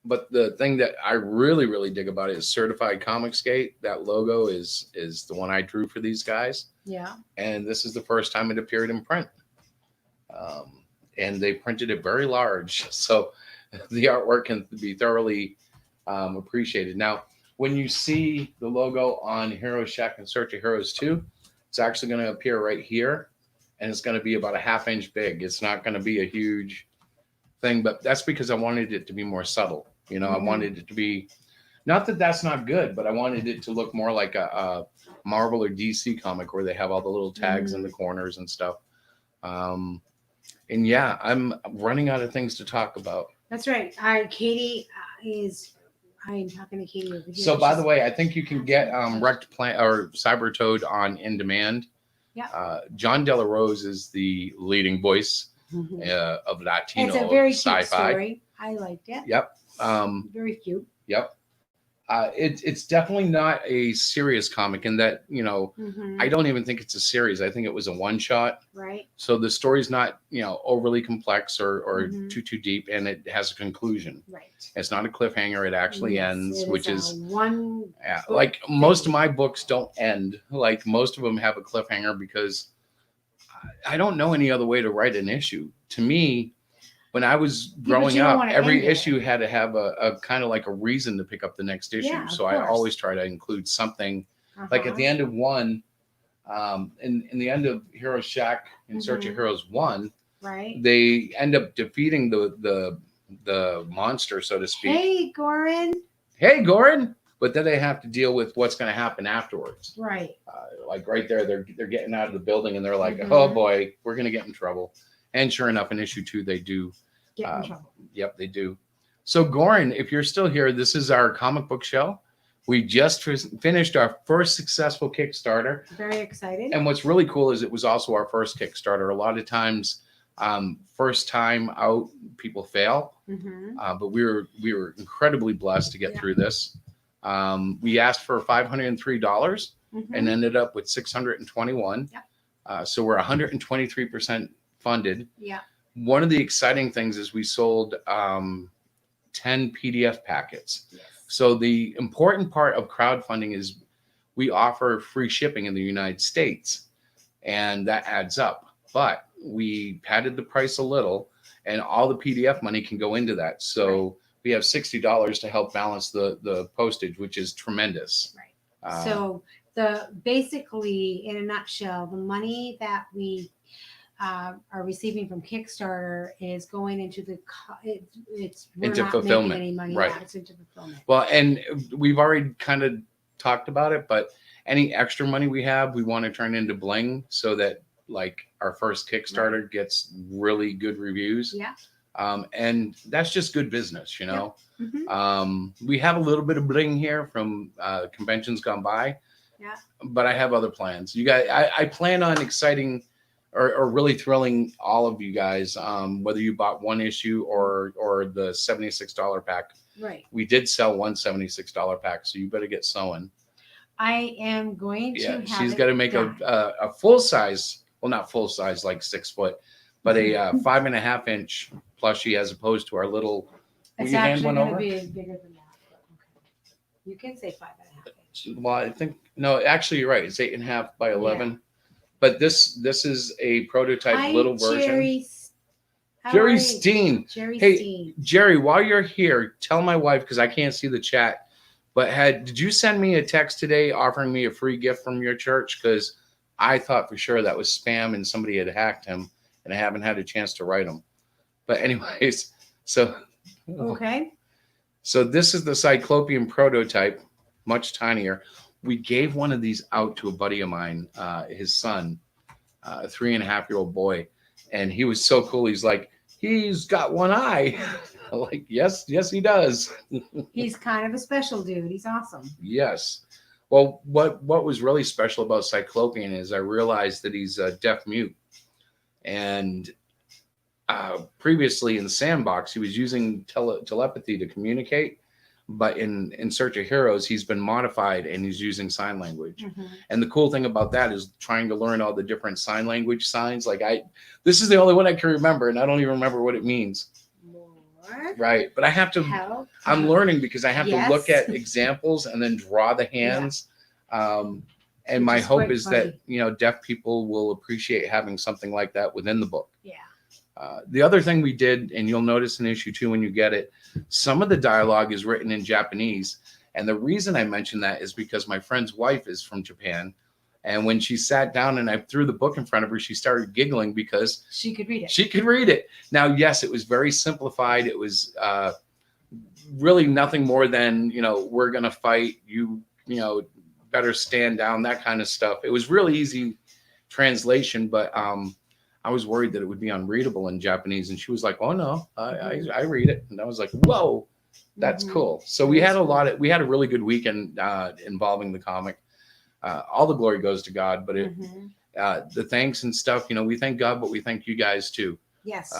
But the thing that I really, really dig about it is Certified Comicsgate. That logo is the one I drew for these guys. Yeah. And this is the first time it appeared in print. And they printed it very large. So the artwork can be thoroughly appreciated. Now, when you see the logo on Hero Shack and Search of Heroes 2, it's actually going to appear right here. And it's going to be about a 1/2 inch big. It's not going to be a huge thing, but that's because I wanted it to be more subtle. I wanted it to be, not that that's not good, but I wanted it to look more like a Marvel or DC comic where they have all the little tags in the corners and stuff. And yeah, I'm running out of things to talk about. That's right. Katie I am talking to Katie over here. So by the way, I think you can get Wrecked Plant or Cybertoad on In Demand. John De La Rose is the leading voice Mhm. of Latino It's a very sci-fi. cute story. I liked it. Yep. Very cute. Yep. It's definitely not a serious comic in that, Mhm. I don't even think it's a series. I think it was a one shot. Right. So the story's not, overly complex or Mhm. too deep, and it has a conclusion. Right. It's not a cliffhanger. It actually Yes, ends, it which a is one. book like most of thing. my books don't end. Like most of them have a cliffhanger because I don't know any other way to write an issue. To me, when I was but growing you don't up, wanna every end it. issue had to have a kind of like a reason to pick up the next issue. Yeah, of So I course. always try to include something. Like at the end of one, in the end of Hero Shack in Search of Mhm. Heroes 1, Right. they end up defeating the monster, so to speak. Hey, Goran. Hey, Goran! But then they have to deal with what's going to happen afterwards. Right. Like right there, they're getting out of the building and they're like, Mhm. oh boy, we're going to get in trouble. And sure enough, in issue 2, they do. Get in trouble. Yep, they do. So, Goran, if you're still here, this is our comic book show. We just finished our first successful Kickstarter. Very excited. And what's really cool is it was also our first Kickstarter. A lot of times, first time out, people fail. Mhm. But we were incredibly blessed to get Yeah. through this. We asked for $503 Mhm. and ended up with 621. Yep. So we're 123% funded. Yeah. One of the exciting things is we sold 10 PDF packets. Yes. So the important part of crowdfunding is we offer free shipping in the United States, and that adds up. But we padded the price a little, and all the PDF money can go into that. So we have $60 to help balance the postage, which is tremendous. Right. So basically, in a nutshell, the money that we are receiving from Kickstarter is going into we're Into not fulfillment, making any money. right. Yeah, it's into fulfillment. Well, and we've already kind of talked about it, but any extra money we have, we want to turn into bling so that like our first Kickstarter gets really good reviews. Yeah. And that's just good business, Mhm. We have a little bit of bling here from conventions gone by. Yeah. But I have other plans. You guys, I plan on exciting or really thrilling all of you guys, whether you bought one issue or the $76 pack. Right. We did sell one $76 pack, so you better get sewing. I am going to have she's it got to make done. a full size, well, not full size like 6 foot, but a 5.5 inch plushie as opposed to our little. Will It's you hand actually one going to over? be bigger than that. But okay. You can say 5.5 inches. Well, I think no, actually you're right. It's 8.5 by 11. But this is a prototype Hi, little version. Jerry. How Jerry are you? Steen. Jerry Hey, Steen. Jerry, while you're here, tell my wife because I can't see the chat. But did you send me a text today offering me a free gift from your church? Because I thought for sure that was spam and somebody had hacked him, and I haven't had a chance to write him. But anyways, so Okay. So this is the Cyclopean prototype, much tinier. We gave one of these out to a buddy of mine, his son, a 3.5-year-old boy, and he was so cool. He's like, he's got one eye. I'm like, yes, he does. He's kind of a special dude. He's awesome. Yes. Well, what was really special about Cyclopean is I realized that he's deaf mute, and previously in the Sandbox, he was using telepathy to communicate. But in Search of Heroes, he's been modified and he's using sign language. Mhm. And the cool thing about that is trying to learn all the different sign language signs. Like this is the only one I can remember, and I don't even remember what it means. More Right. But I have to, help. I'm learning because I have to look Yes. at examples and then draw the hands. And Which my is hope quite is funny. that, deaf people will appreciate having something like that within the book. Yeah. The other thing we did, and you'll notice in issue 2 when you get it, some of the dialogue is written in Japanese. And the reason I mention that is because my friend's wife is from Japan. And when she sat down and I threw the book in front of her, she started giggling because She could read it. she could read it. Now, yes, it was very simplified. It was really nothing more than, we're going to fight. You better stand down, that kind of stuff. It was really easy translation, but I was worried that it would be unreadable in Japanese. And she was like, oh, no, I read it. And I was like, whoa, that's Mhm. cool. So we had we had a really good weekend involving the comic. All the glory goes to God, but Mhm. the thanks and stuff, we thank God, but we thank you guys too. Yes.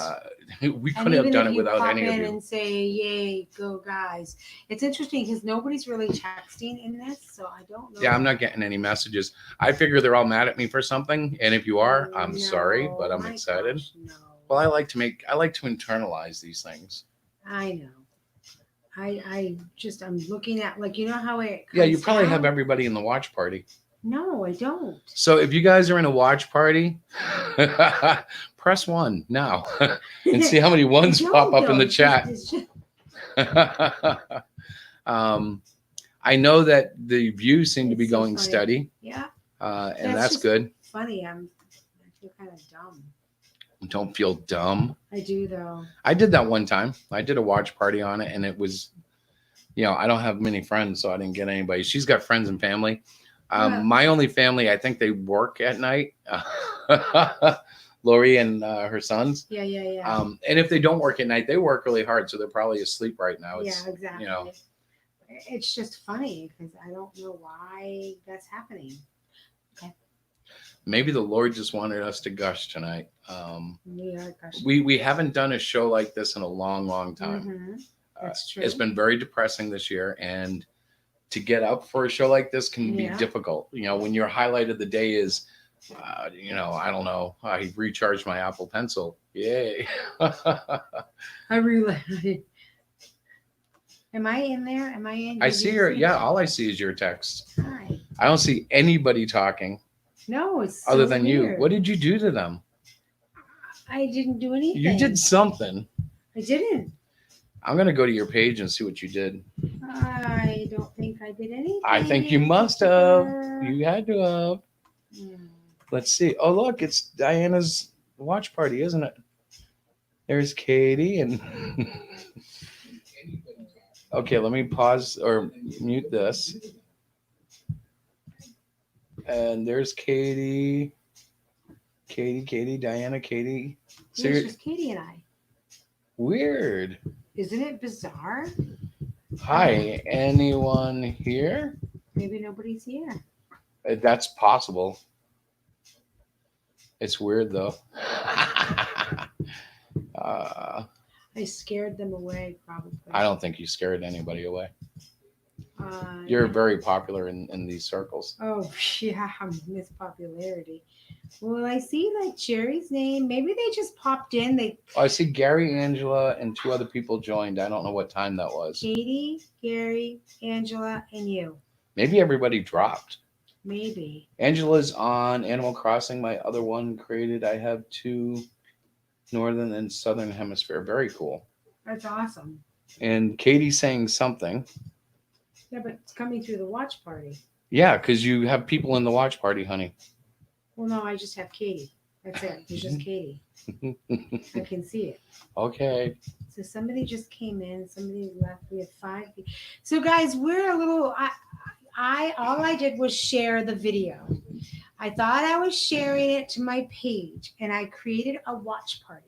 We And couldn't have even done if it you without pop any of in you. and say, "Yay, go guys!" It's interesting because nobody's really texting in this, so I don't know. Yeah, I'm not getting any messages. I figure they're all mad at me for something, and if you are, I'm sorry, No, but I'm my excited. gosh, no. Well, I like to internalize these things. I know. I'm looking at how it. Yeah, you comes probably down. have everybody in the watch party. No, I don't. So if you guys are in a watch party, press 1 now and see how many ones pop up in the chat. I know that the views seem to be It's so going funny. steady, Yeah, and that's just good. funny. I feel kind of dumb. Don't feel dumb. I do though. I did that one time. I did a watch party on it, and it was, I don't have many friends, so I didn't get anybody. She's got friends and family. Yeah. My only family, I think they work at night. Lori and her sons. Yeah. And if they don't work at night, they work really hard, so they're probably asleep right now. It's, Yeah, exactly. It's just funny because I don't know why that's happening. Maybe the Lord just wanted us to gush tonight. We are gushing. We haven't done a show like this in a long, long time. Mm-hmm. That's true. It's been very depressing this year, and to get up for a show like this can be difficult. When your highlight of the day is, I don't know, I recharged my Apple Pencil. Yay. I really. Am I in there? Am I in? I see your, all I see is your text. Hi. I don't see anybody talking. No, it's other so than weird. you. What did you do to them? I didn't do anything. You did something. I didn't. I'm going to go to your page and see what you did. I don't think I did anything. I think you must have. You had to have. Let's see. Oh, look, it's Diana's watch party, isn't it? There's Katie and... Okay, let me pause or mute this. And there's Katie, Diana, Katie. So it's just Katie and I. Weird. Isn't it bizarre? Hi, anyone here? Maybe nobody's here. That's possible. It's weird though. I scared them away, probably. I don't think you scared anybody away. You're very popular in these circles. Oh, yeah, Miss Popularity. Well, I see like Jerry's name. Maybe they just popped in. I see Gary, Angela, and 2 other people joined. I don't know what time that was. Katie, Gary, Angela, and you. Maybe everybody dropped. Maybe. Angela's on Animal Crossing. My other one created. I have 2 Northern and Southern Hemisphere. Very cool. That's awesome. And Katie's saying something. Yeah, but it's coming through the watch party. Yeah, because you have people in the watch party, honey. Well, no, I just have Katie. That's it. There's just Katie. I can see it. Okay. So somebody just came in. Somebody left. We have 5 people. So guys, we're a little. All I did was share the video. I thought I was sharing it to my page, and I created a watch party.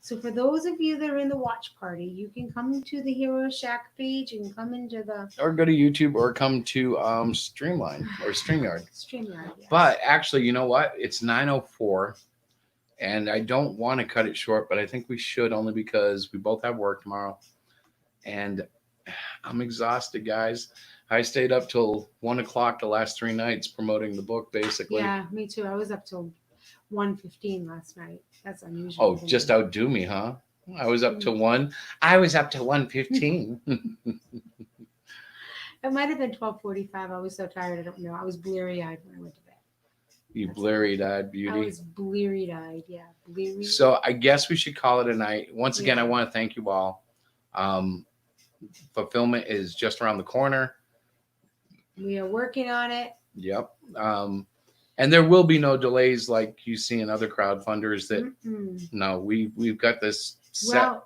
So for those of you that are in the watch party, you can come to the Hero Shack page and come into the... Or go to YouTube or come to Streamline or StreamYard. StreamYard, yes. But actually, you know what? It's 9:04, and I don't want to cut it short, but I think we should only because we both have work tomorrow. And I'm exhausted, guys. I stayed up till 1 o'clock the last 3 nights promoting the book, basically. Yeah, me too. I was up till 1:15 last night. That's unusual. Oh, just outdo me, huh? I was up to 1. I was up to 1:15. It might have been 12:45. I was so tired. I don't know. I was bleary-eyed when I went to bed. You bleary-eyed beauty. I was bleary-eyed. Yeah, bleary. So I guess we should call it a night. Once again, Yeah. I want to thank you all. Fulfillment is just around the corner. We are working on it. Yep. And there will be no delays like you see in other crowdfunders that no, we've got this set. Well,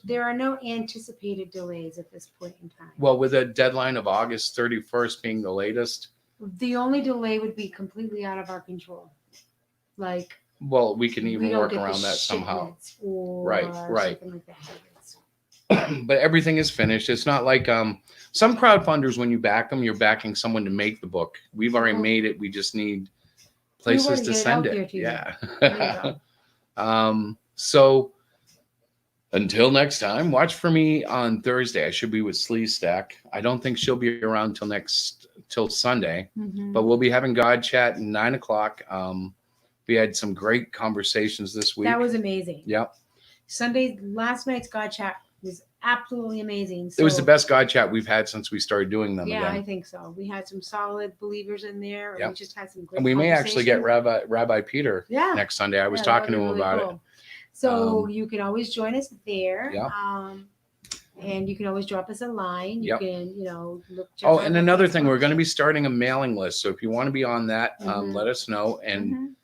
there are no anticipated delays at this point in time. Well, with a deadline of August 31st being the latest. The only delay would be completely out of our control. Like, well, we can even we don't work get the around that somehow. shipments or Right. something like that. But everything is finished. It's not like some crowdfunders, when you back them, you're backing someone to make the book. We've already made it. We just need places to to get it send out there it. to you. Yeah. There you So until next time, watch for me on Thursday. I should be with Slee Stack. I don't think she'll be around till Sunday, Mhm. but we'll be having God Chat at 9:00. We had some great conversations this week. That was amazing. Yep. Last night's God Chat was absolutely amazing. It was the So, best God Chat we've had since we started doing them Yeah, I again. think so. We had some solid believers in there. And Yep. We just had some great And we may actually get conversations. Rabbi Peter Yeah. next Sunday. I was Yeah, talking to that'd him be really about cool. So Um, you can always join us there. Yeah. And you can always drop us a line. You Yep. can, look. check Oh, out and our another thing, Facebook. we're going to be starting a mailing list. So if you want to be on that, Mhm. let us know. And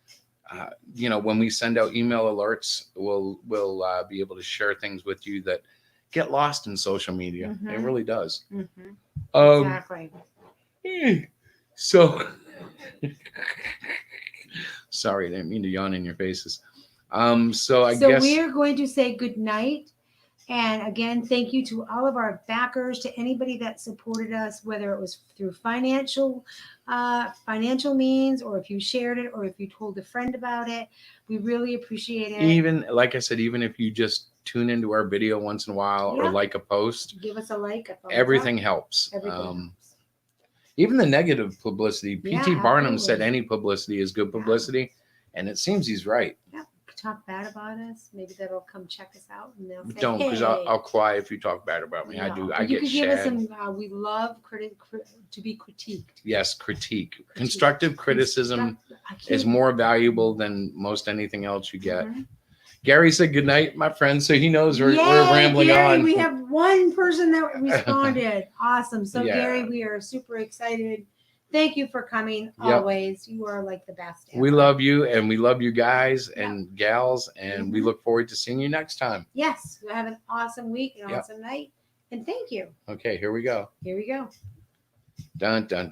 Mhm. when we send out email alerts, we'll be able to share things with you that get lost in social media. It Mhm. really does. Mhm. Um, Exactly. So, sorry, I didn't mean to yawn in your faces. So I guess we're going to say good night. And again, thank you to all of our backers, to anybody that supported us, whether it was through financial means, or if you shared it, or if you told a friend about it. We really appreciate it. even like I said, even if you just tune into our video once in a while or Yeah. like a post, Give us a like. A thumbs everything up. helps. Everything helps. Even the negative publicity. PT Yeah, Barnum said absolutely. any publicity is good publicity, and it seems he's right. Yeah. Talk bad about us. Maybe that'll come check us out, and they'll say, Don't, because hey. I'll cry if you talk bad about me. I do. No, I but you get could give us shad. some. We love to be critiqued. Yes, critique. Constructive criticism I can't- is more valuable than most anything else you get. Mhm. Gary said good night, my friend, so he knows we're Yay, rambling Gary, on. we have one person that responded. Awesome. So Yeah. Gary, we are super excited. Thank you for coming. Yep. Always. You are like the best ever. We love you, and we love you guys and gals, and we Mhm. look forward to seeing you next time. Yes. Have an awesome week, an Yep. awesome night. And thank you. Okay, here we go. Here we go. Dun, dun, dun.